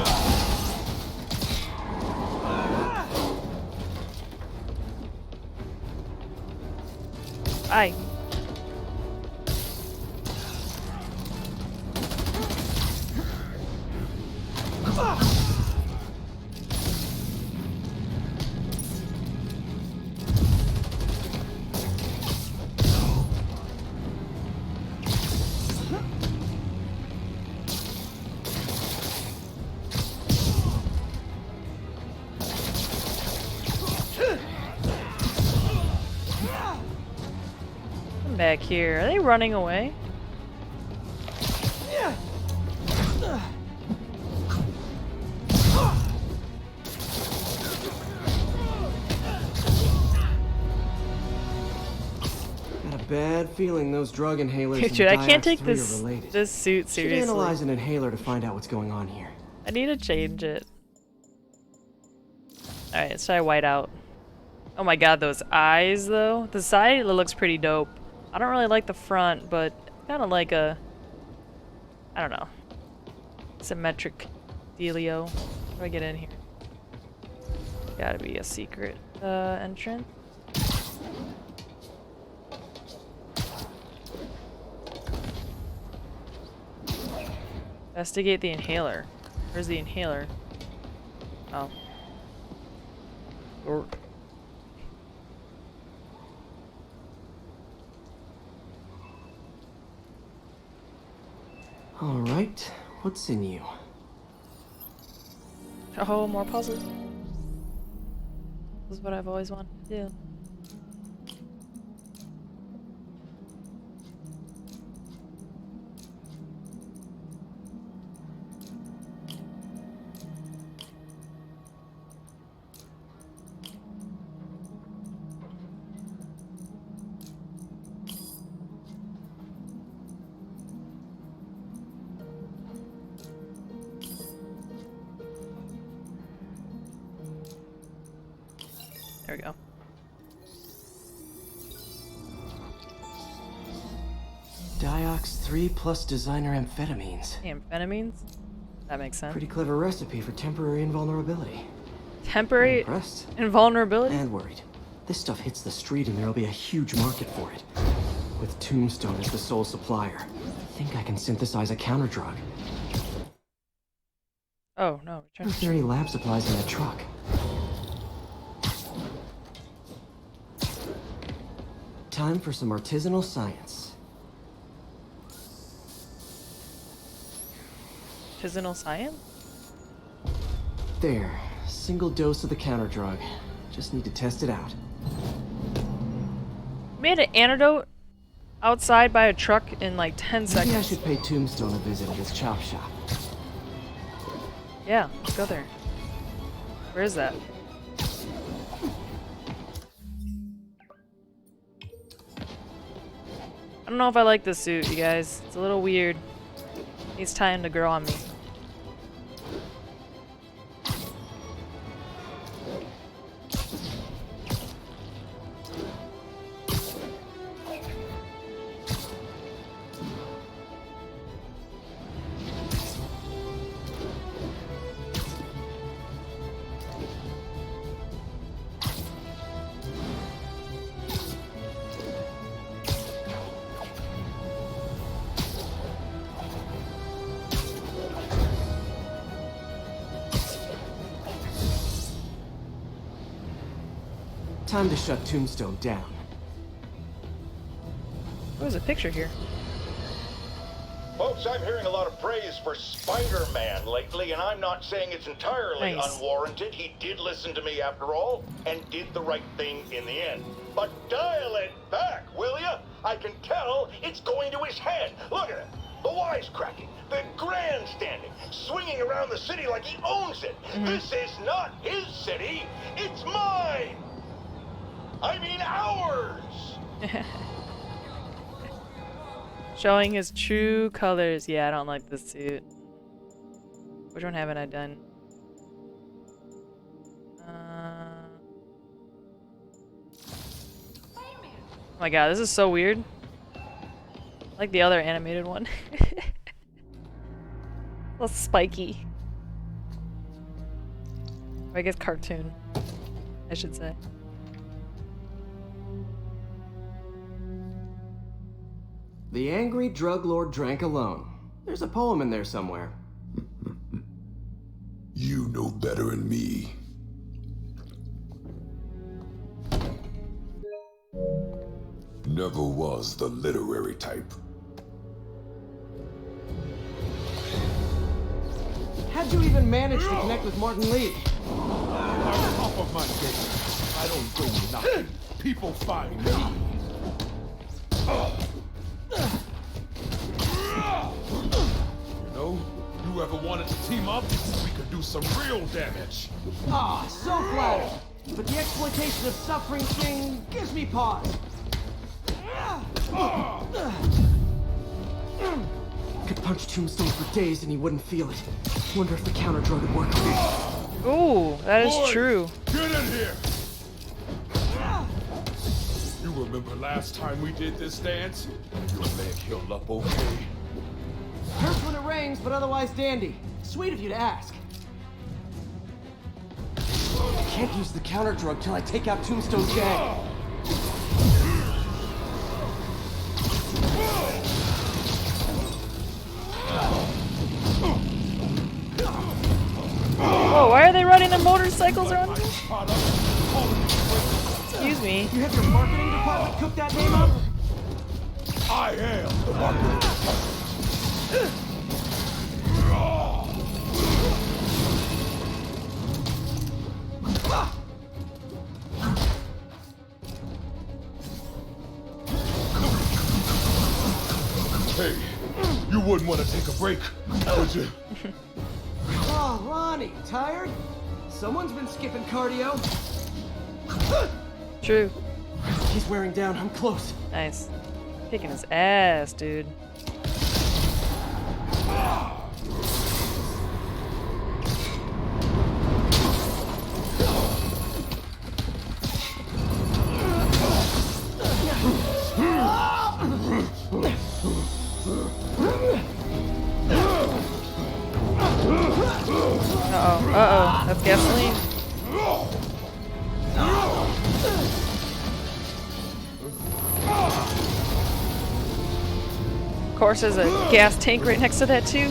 [SPEAKER 1] Aye. Come back here. Are they running away?
[SPEAKER 4] Got a bad feeling those drug inhalers and
[SPEAKER 1] Dude, I can't take
[SPEAKER 4] Diox-3
[SPEAKER 1] this
[SPEAKER 4] are related.
[SPEAKER 1] this suit
[SPEAKER 4] Should
[SPEAKER 1] seriously.
[SPEAKER 4] analyze an inhaler to find out what's going on here.
[SPEAKER 1] I need to change it. Alright, let's try whiteout. Oh my god, those eyes though. The side looks pretty dope. I don't really like the front, but kind of like a, I don't know, symmetric dealio. How do I get in here? Gotta be a secret entrance. Investigate the inhaler. Where's the inhaler? Oh. Or
[SPEAKER 4] All right, what's in you?
[SPEAKER 1] oh, more puzzles. This is what I've always wanted to do. There we go.
[SPEAKER 4] Diox-3 plus designer amphetamines.
[SPEAKER 1] Amphetamines? That makes sense.
[SPEAKER 4] Pretty clever recipe for temporary invulnerability.
[SPEAKER 1] Temporary
[SPEAKER 4] Impressed.
[SPEAKER 1] invulnerability?
[SPEAKER 4] And worried. This stuff hits the street and there'll be a huge market for it. With Tombstone as the sole supplier, I think I can synthesize a counter-drug.
[SPEAKER 1] Oh, no.
[SPEAKER 4] Are there any lab supplies in that truck? Time for some artisanal science.
[SPEAKER 1] Artisanal science?
[SPEAKER 4] There. Single dose of the counter-drug. Just need to test it out.
[SPEAKER 1] Made an antidote outside by a truck in like 10 seconds.
[SPEAKER 4] Maybe I should pay Tombstone a visit at his chop shop.
[SPEAKER 1] Yeah, let's go there. Where is that? I don't know if I like this suit, you guys. It's a little weird. Needs time to grow on me.
[SPEAKER 4] Time to shut Tombstone down.
[SPEAKER 1] Oh, there's a picture here.
[SPEAKER 19] Folks, I'm hearing a lot of praise for Spider-Man lately, and I'm not saying it's entirely
[SPEAKER 1] Nice.
[SPEAKER 19] unwarranted. He did listen to me after all, and did the right thing in the end. But dial it back, will ya? I can tell it's going to his head. Look at it. The wisecracking, the grandstanding, swinging around the city like he owns it. This is not his city, it's mine. I mean ours.
[SPEAKER 1] Showing his true colors. Yeah, I don't like this suit. Which one haven't I done? Oh my god, this is so weird. I like the other animated one. A little spiky. Or I guess cartoon, I should say.
[SPEAKER 2] The angry drug lord drank alone. There's a poem in there somewhere.
[SPEAKER 20] You know better than me. Never was the literary type.
[SPEAKER 4] How'd you even manage to connect with Martin Lee?
[SPEAKER 13] I'm top of my game. I don't go knocking. People find me. You know, you ever wanted to team up? We could do some real damage.
[SPEAKER 4] Ah, so flattered. But the exploitation of suffering thing gives me pause. Could punch Tombstone for days and he wouldn't feel it. Wonder if the counter drug would work on him.
[SPEAKER 1] Ooh, that is
[SPEAKER 13] Boys,
[SPEAKER 1] true.
[SPEAKER 13] Get in here! You remember last time we did this dance? Your leg healed up okay?
[SPEAKER 4] Hurts when it rains, but otherwise dandy. Sweet of you to ask. I can't use the counter drug till I take out Tombstone's gang.
[SPEAKER 1] Whoa, why are they riding their motorcycles around here? Excuse me.
[SPEAKER 4] You have your marketing department cook that name up?
[SPEAKER 13] I am the marketing department. Hey, you wouldn't want to take a break, would you?
[SPEAKER 4] Oh, Ronnie, tired? Someone's been skipping cardio.
[SPEAKER 1] True.
[SPEAKER 4] He's wearing down. I'm close.
[SPEAKER 1] Nice. Kicking his ass, dude. Uh-oh, uh-oh, that's gasoline. Of course, there's a gas tank right next to that, too.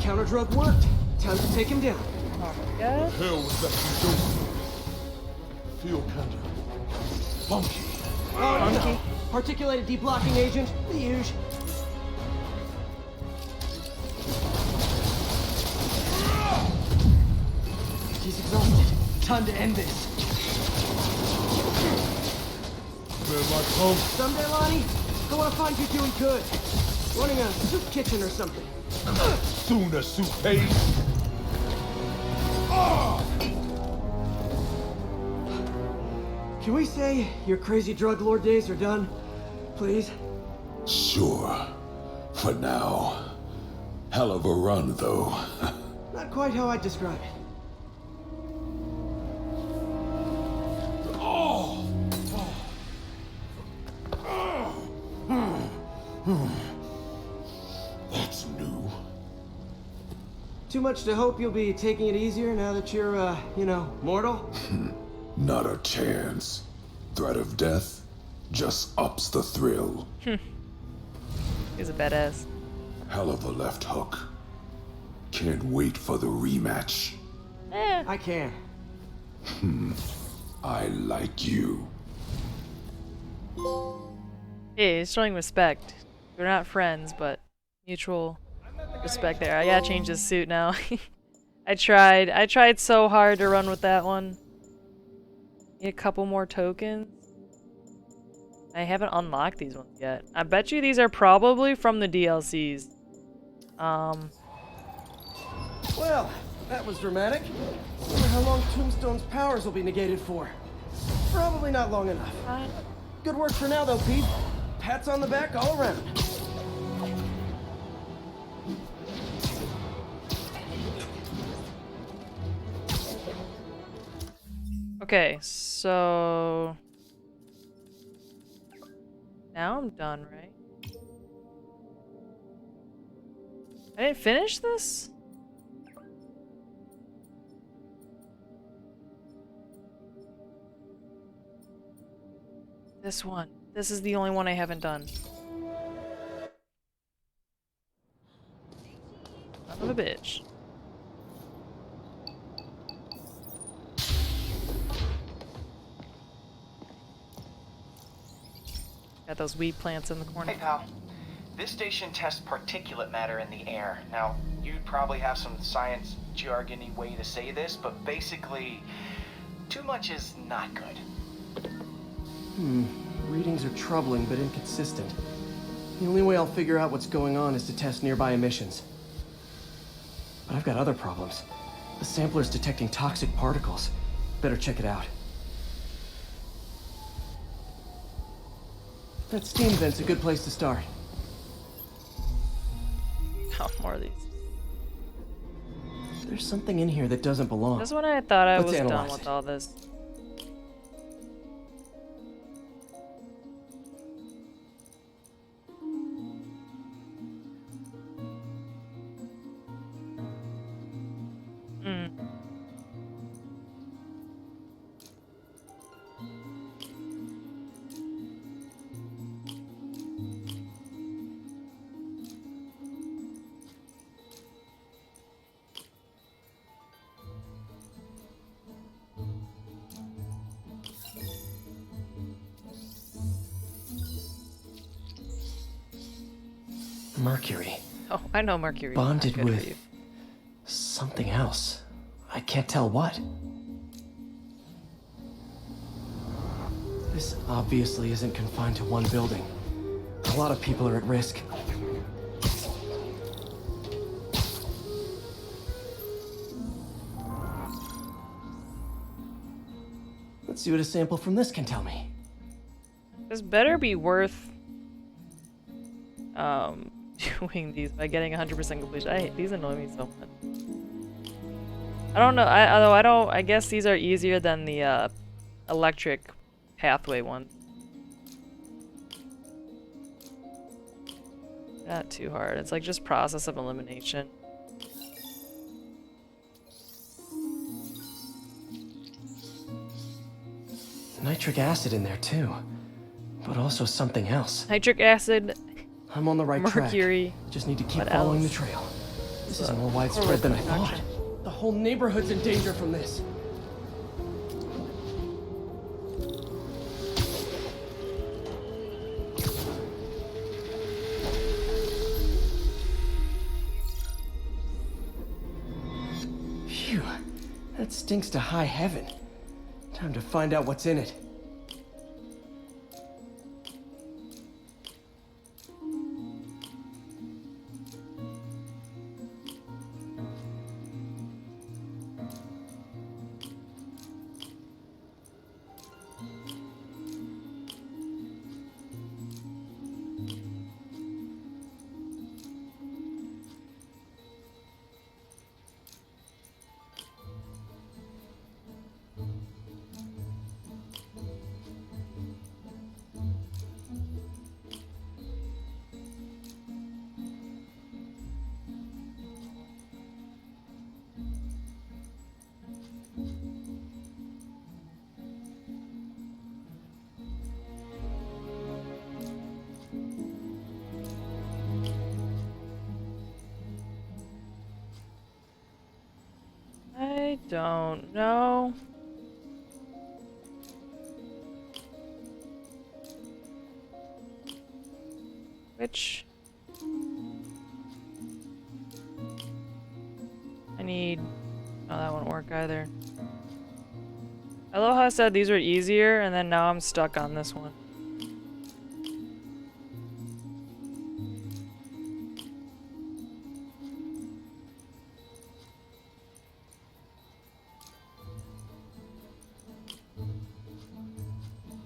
[SPEAKER 4] Counter drug worked. Time to take him down.
[SPEAKER 1] Oh my god.
[SPEAKER 13] The hell was that you doing? Feel kinda funky.
[SPEAKER 4] Oh, no. Articulated deblocking agent. The usual. He's exhausted. Time to end this.
[SPEAKER 13] Man, my tongue.
[SPEAKER 4] Someday, Lonnie, I want to find you doing good. Running a soup kitchen or something.
[SPEAKER 13] Soon as soup pays.
[SPEAKER 4] Can we say your crazy drug lord days are done? Please?
[SPEAKER 20] Sure. For now. Hell of a run, though.
[SPEAKER 4] Not quite how I'd describe it.
[SPEAKER 20] That's new.
[SPEAKER 4] Too much to hope you'll be taking it easier now that you're, you know, mortal?
[SPEAKER 20] Not a chance. Threat of death just ups the thrill.
[SPEAKER 1] He's a badass.
[SPEAKER 20] Hell of a left hook. Can't wait for the rematch.
[SPEAKER 4] I can.
[SPEAKER 20] I like you.
[SPEAKER 1] Hey, he's showing respect. We're not friends, but mutual respect there. I gotta change his suit now. I tried so hard to run with that one. Need a couple more tokens. I haven't unlocked these ones yet. I bet you these are probably from the DLCs.
[SPEAKER 4] Well, that was dramatic. Wonder how long Tombstone's powers will be negated for. Probably not long enough. Good work for now, though, Pete. Pats on the back all around.
[SPEAKER 1] Okay, so now I'm done, right? I didn't finish this? This one. This is the only one I haven't done. Son of a bitch. Got those weed plants in the corner.
[SPEAKER 21] Hey pal, this station tests particulate matter in the air. Now, you'd probably have some science jargony way to say this, but basically, too much is not good.
[SPEAKER 4] Readings are troubling but inconsistent. The only way I'll figure out what's going on is to test nearby emissions. But I've got other problems. The sampler's detecting toxic particles. Better check it out. That steam vent's a good place to start.
[SPEAKER 1] Oh, more of these.
[SPEAKER 4] There's something in here that doesn't belong.
[SPEAKER 1] This one I thought I
[SPEAKER 4] Let's
[SPEAKER 1] was done
[SPEAKER 4] analyze
[SPEAKER 1] with
[SPEAKER 4] it.
[SPEAKER 1] all this.
[SPEAKER 4] Mercury.
[SPEAKER 1] Oh, I know Mercury.
[SPEAKER 4] Bonded
[SPEAKER 1] Good for
[SPEAKER 4] with
[SPEAKER 1] you.
[SPEAKER 4] something else. I can't tell what. This obviously isn't confined to one building. A lot of people are at risk. Let's see what a sample from this can tell me.
[SPEAKER 1] This better be worth doing these by getting 100% completion. These annoy me so much. I don't know. I guess these are easier than the electric pathway one. Not too hard. It's like just process of elimination.
[SPEAKER 4] Nitric acid in there too, but also something else.
[SPEAKER 1] Nitric acid.
[SPEAKER 4] I'm on the right
[SPEAKER 1] Mercury.
[SPEAKER 4] track. Just need to keep
[SPEAKER 1] What
[SPEAKER 4] following
[SPEAKER 1] else?
[SPEAKER 4] the trail. This is more widespread than I thought. The whole neighborhood's in danger from this. Phew, that stinks to high heaven. Time to find out what's in it.
[SPEAKER 1] don't know. Which I need. Oh, that won't work either. I love how I said these were easier, and then now I'm stuck on this one.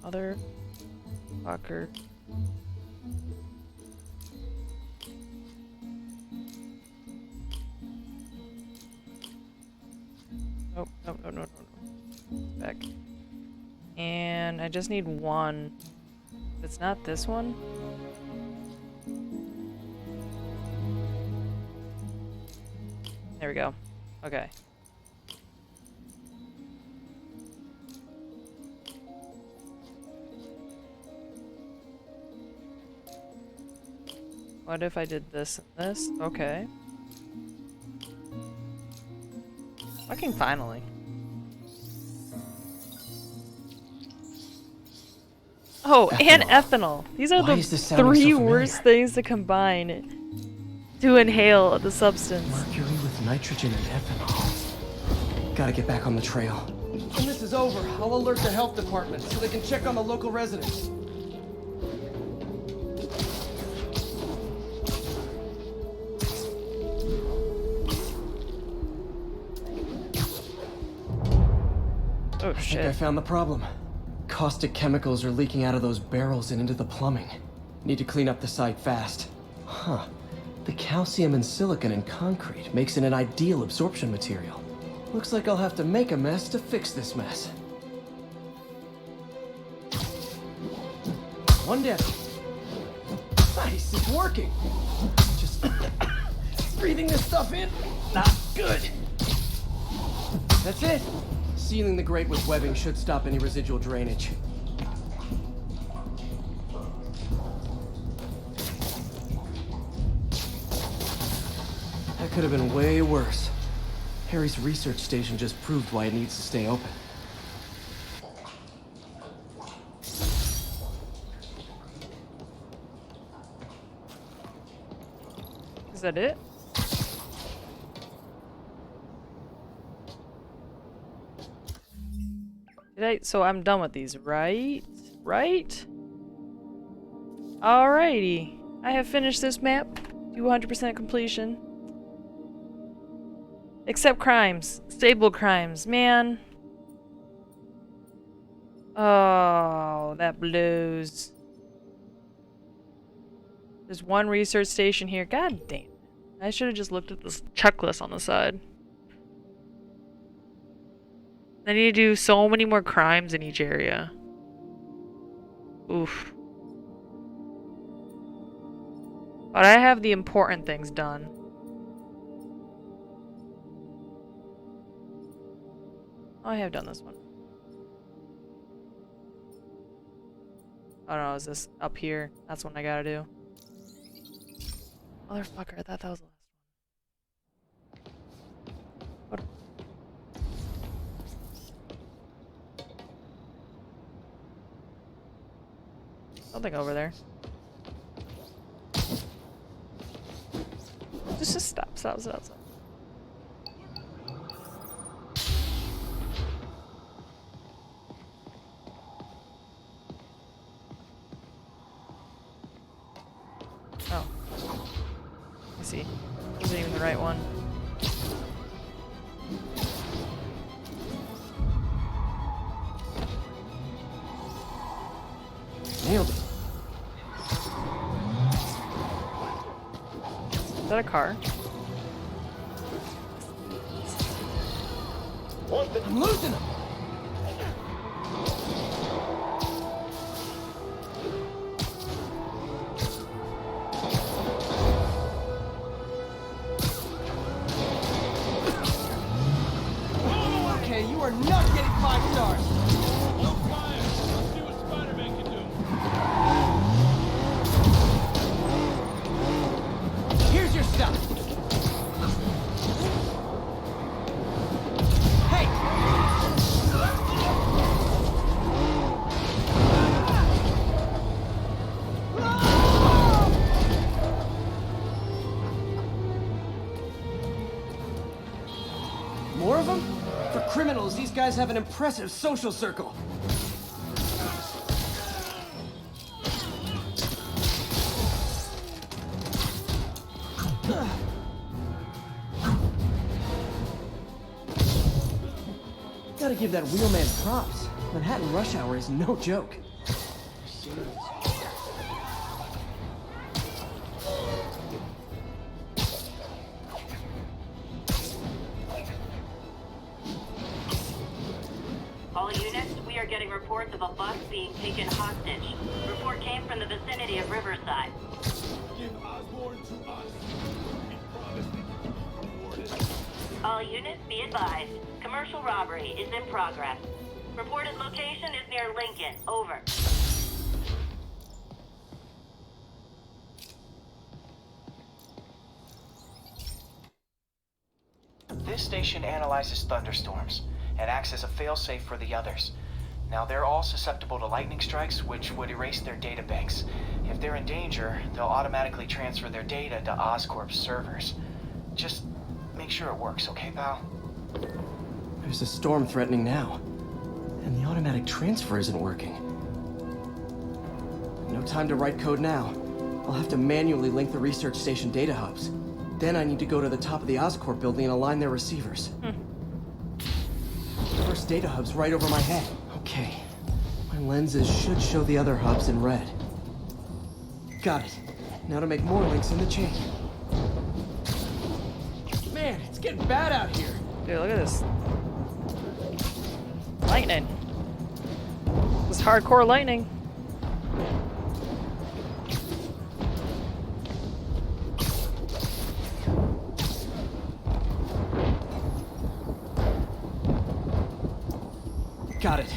[SPEAKER 1] Other fucker. Nope, nope, no, no, no, no. Back. And I just need one. If it's not this one. There we go. Okay. What if I did this and this? Okay. Fucking finally. Oh, and ethanol. These are the three worst things to combine to inhale the substance.
[SPEAKER 4] Mercury with nitrogen and ethanol. Gotta get back on the trail. When this is over, I'll alert the health department so they can check on the local residents.
[SPEAKER 1] Oh shit.
[SPEAKER 4] I think I found the problem. Caustic chemicals are leaking out of those barrels and into the plumbing. Need to clean up the site fast. Huh. The calcium and silicon in concrete makes it an ideal absorption material. Looks like I'll have to make a mess to fix this mess. One down. Nice, it's working. Just breathing this stuff in, not good. That's it. Sealing the grate with webbing should stop any residual drainage. That could have been way worse. Harry's research station just proved why it needs to stay open.
[SPEAKER 1] Is that it? So I'm done with these, right? Right? Alrighty. I have finished this map to 100% completion. Except crimes. Stable crimes. Man. Oh, that blows. There's one research station here. God damn. I should have just looked at this checklist on the side. I need to do so many more crimes in each area. Oof. But I have the important things done. Oh, I have done this one. Oh no, is this up here? That's what I gotta do. Motherfucker, I thought that was the last one. What? Something over there. Just stop. Oh. I see. This isn't even the right one.
[SPEAKER 4] Nailed it.
[SPEAKER 1] Is that a car?
[SPEAKER 4] I'm losing him! Okay, you are not getting 5 stars!
[SPEAKER 5] Hold fire! Let's see what Spider-Man can do.
[SPEAKER 4] Here's your stuff! Hey, criminals, these guys have an impressive social circle. Gotta give that wheelman props. Manhattan rush hour is no joke.
[SPEAKER 3] All units, we are getting reports of a bus being taken hostage. Report came from the vicinity of Riverside.
[SPEAKER 13] Give Osborn to us. We promise to keep you rewarded.
[SPEAKER 3] All units, be advised. Commercial robbery is in progress. Reported location is near Lincoln. Over.
[SPEAKER 21] This station analyzes thunderstorms and acts as a failsafe for the others. Now, they're all susceptible to lightning strikes, which would erase their databanks. If they're in danger, they'll automatically transfer their data to Oscorp's servers. Just make sure it works, okay, pal?
[SPEAKER 4] There's a storm threatening now, and the automatic transfer isn't working. No time to write code now. I'll have to manually link the research station data hubs. Then I need to go to the top of the Oscorp building and align their receivers. First data hub's right over my head. Okay. My lenses should show the other hubs in red. Got it. Now to make more links in the chain. Man, it's getting bad out here.
[SPEAKER 1] Dude, look at this. Lightning. This is hardcore lightning.
[SPEAKER 4] Got it.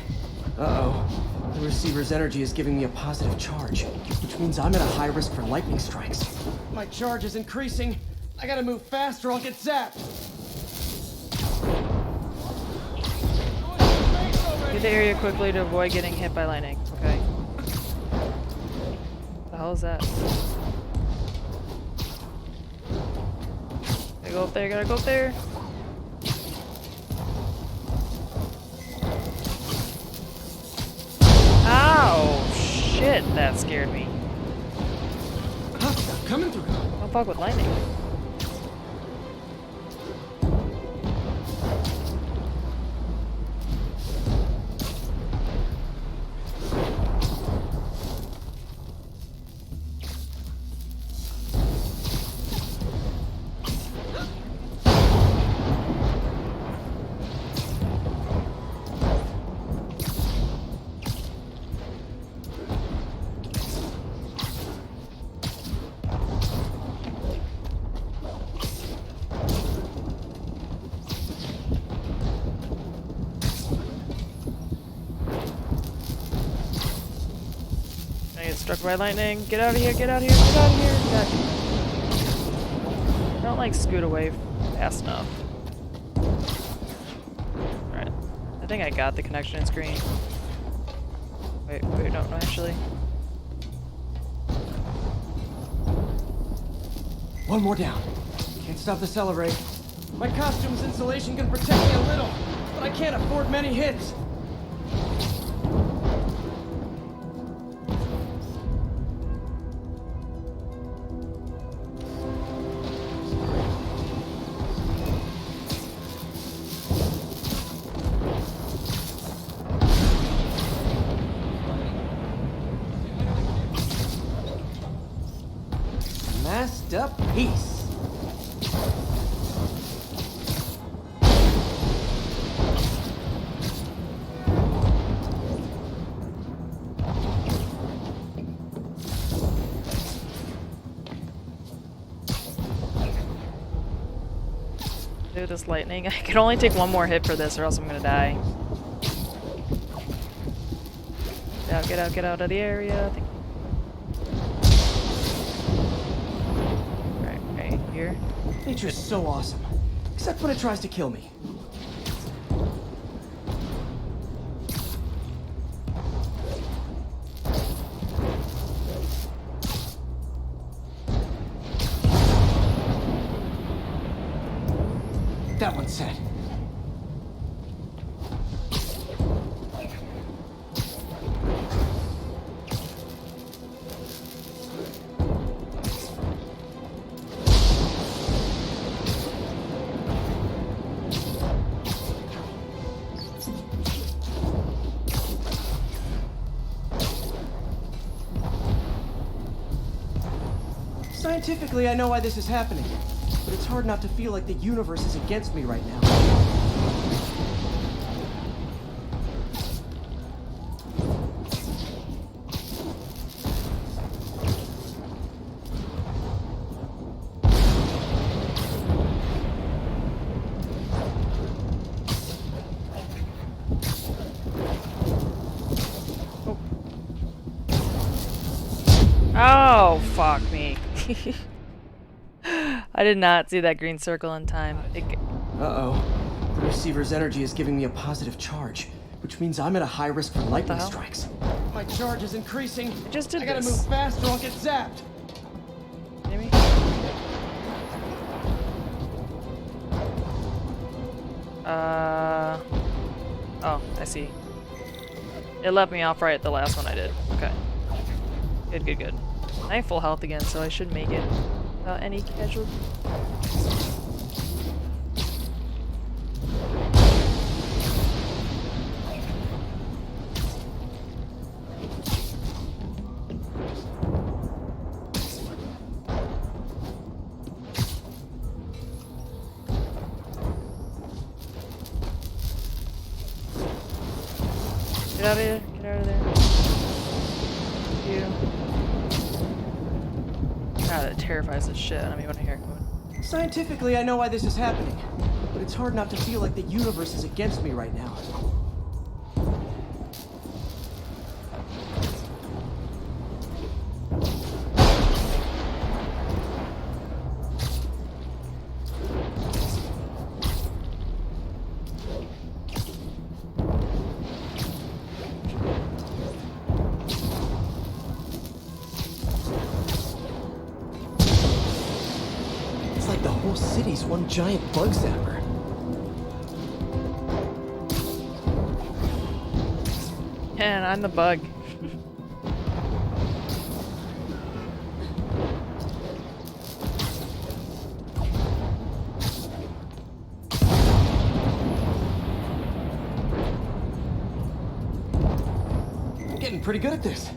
[SPEAKER 4] Uh-oh. The receiver's energy is giving me a positive charge, which means I'm at a high risk for lightning strikes. My charge is increasing. I gotta move fast or I'll get zapped.
[SPEAKER 1] Get the area quickly to avoid getting hit by lightning. Okay. What the hell is that? Gotta go up there, gotta go up there. Ow! Shit, that scared me.
[SPEAKER 4] Huh, coming through.
[SPEAKER 1] Don't fuck with lightning. Struck by lightning. Get out of here, get out of here, get out of here. God. Don't like scoot away fast enough. Alright. I think I got the connection screen. Wait, no, actually.
[SPEAKER 4] One more down. Can't stop this elevator. My costume's insulation can protect me a little, but I can't afford many hits. Peace.
[SPEAKER 1] Dude, this lightning. I can only take one more hit for this or else I'm gonna die. Get out of the area. Here.
[SPEAKER 4] Nature's so awesome, except when it tries to kill me. That one's set. Scientifically, I know why this is happening, but it's hard not to feel like the universe is against me right now.
[SPEAKER 1] Oh, fuck me. I did not see that green circle in time.
[SPEAKER 4] Uh-oh. The receiver's energy is giving me a positive charge, which means I'm at a high risk for lightning strikes. My charge is increasing.
[SPEAKER 1] I just did
[SPEAKER 4] I gotta
[SPEAKER 1] this.
[SPEAKER 4] move fast or I'll get zapped.
[SPEAKER 1] Maybe? Oh, I see. It left me off right at the last one I did. Okay. Good, good, good. I have full health again, so I should make it without any casualties. Get out of here. Get out of there. You. God, that terrifies the shit out of me when I hear it going.
[SPEAKER 4] Scientifically, I know why this is happening, but it's hard not to feel like the universe is against me right now. The whole city's one giant bug zapper.
[SPEAKER 1] And I'm the bug.
[SPEAKER 4] I'm getting pretty good at this.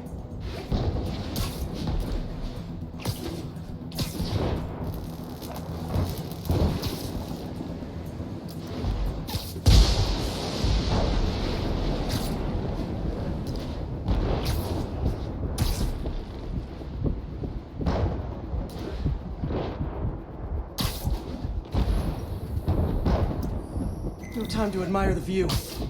[SPEAKER 4] No time to admire the view. If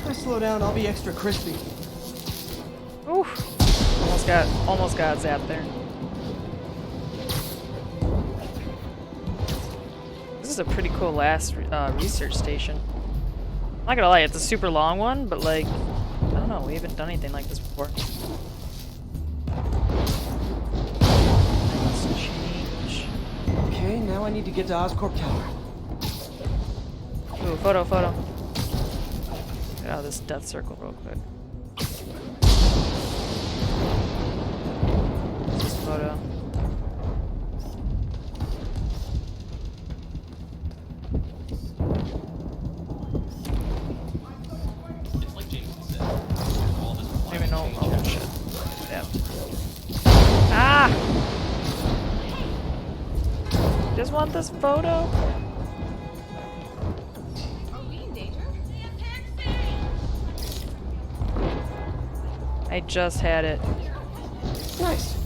[SPEAKER 4] I slow down, I'll be extra crispy.
[SPEAKER 1] Oof. Almost got zapped there. This is a pretty cool last research station. I'm not gonna lie, it's a super long one, but like, I don't know, we haven't done anything like this before. Let's change.
[SPEAKER 4] Okay, now I need to get to Oscorp Tower.
[SPEAKER 1] Ooh, photo. Get out of this death circle real quick. Photo. Maybe no. Oh shit. Yeah. Ah! Just want this photo.
[SPEAKER 11] Are we in danger?
[SPEAKER 1] I just had it.
[SPEAKER 4] Nice.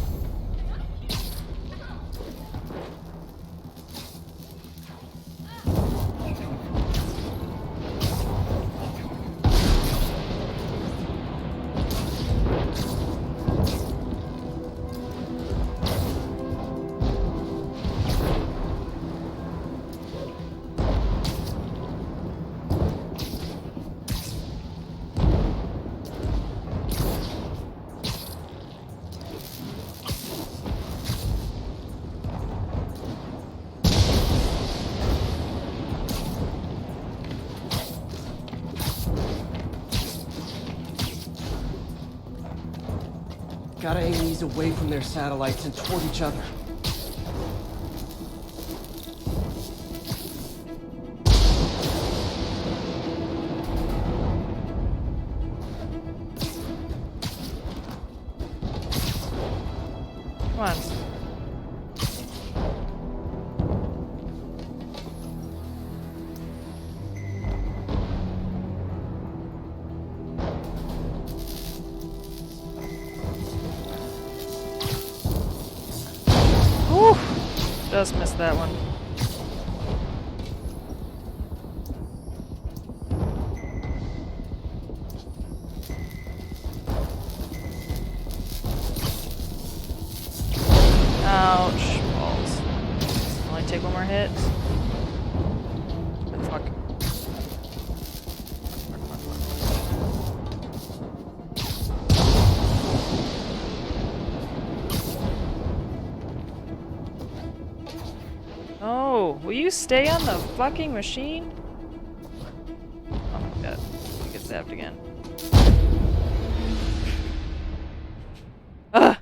[SPEAKER 4] Gotta aim these away from their satellites and toward each other.
[SPEAKER 1] Come on. Whew. Just missed that one. Ouch. Balls. Only take one more hit. Fuck. Oh, will you stay on the fucking machine? Oh my god. I get zapped again. Ugh!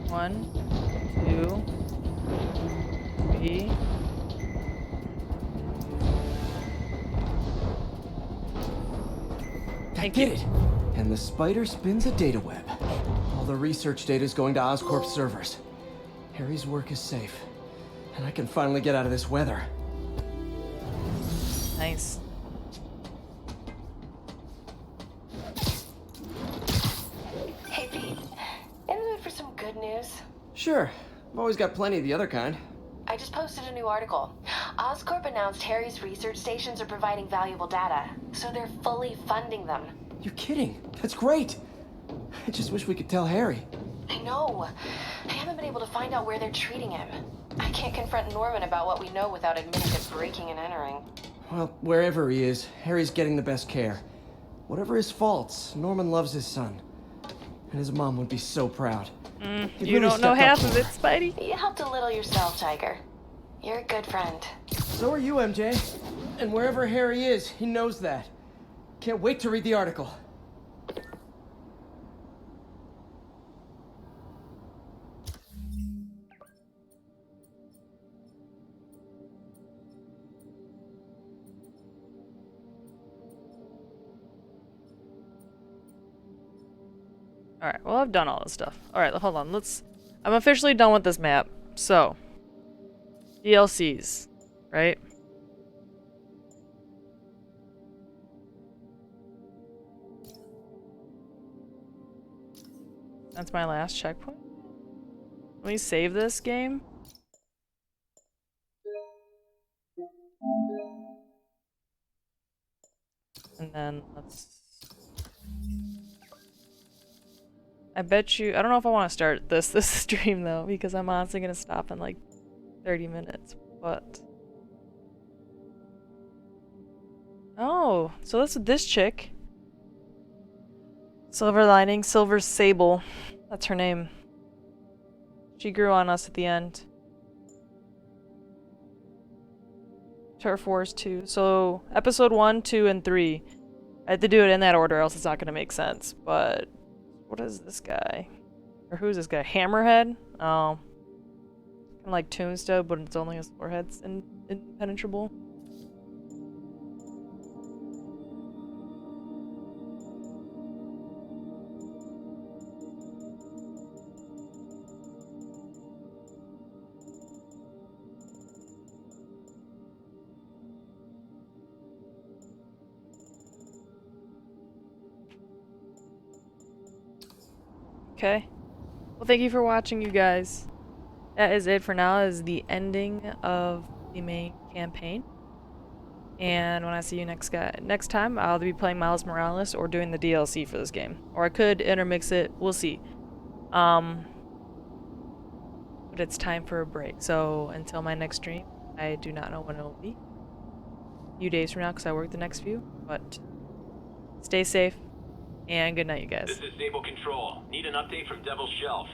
[SPEAKER 1] One, two, three.
[SPEAKER 4] I did it! And the spider spins a data web. All the research data is going to Oscorp servers. Harry's work is safe. And I can finally get out of this weather.
[SPEAKER 1] Nice.
[SPEAKER 6] Hey, Pete. In the mood for some good news?
[SPEAKER 4] Sure. I've always got plenty of the other kind.
[SPEAKER 6] I just posted a new article. Oscorp announced Harry's research stations are providing valuable data, so they're fully funding them.
[SPEAKER 4] You're kidding. That's great. I just wish we could tell Harry.
[SPEAKER 6] I know. I haven't been able to find out where they're treating him. I can't confront Norman about what we know without admitting to breaking and entering.
[SPEAKER 4] Well, wherever he is, Harry's getting the best care. Whatever his faults, Norman loves his son. And his mom would be so proud. He
[SPEAKER 1] You
[SPEAKER 4] really
[SPEAKER 1] don't know
[SPEAKER 4] stepped up
[SPEAKER 1] half
[SPEAKER 4] for
[SPEAKER 1] of
[SPEAKER 4] her.
[SPEAKER 1] it, Spidey.
[SPEAKER 6] You helped a little yourself, Tiger. You're a good friend.
[SPEAKER 4] So are you, MJ. And wherever Harry is, he knows that. Can't wait to read the article.
[SPEAKER 1] Alright, well I've done all this stuff. Alright, hold on, I'm officially done with this map. So, DLCs, right? That's my last checkpoint. Let me save this game. And then let's... I bet you... I don't know if I want to start this stream though, because I'm honestly going to stop in like 30 minutes, but... Oh, so that's with this chick. Silver Lining, Silver Sable. That's her name. She grew on us at the end. Turf Wars 2. So, episode 1, 2, and 3. I had to do it in that order, else it's not going to make sense. But, what is this guy? Or who is this guy? Hammerhead? Oh. Kind of like Tombstone, but it's only his forehead's impenetrable. Okay. Well, thank you for watching, you guys. That is it for now. That is the ending of the main campaign. And when I see you next time, I'll be playing Miles Morales or doing the DLC for this game. Or I could intermix it. We'll see. But it's time for a break. So until my next stream, I do not know when it will be. A few days from now, because I work the next few. But stay safe. And good night, you guys.
[SPEAKER 5] This is Sable Control. Need an update from Devil's Shelf.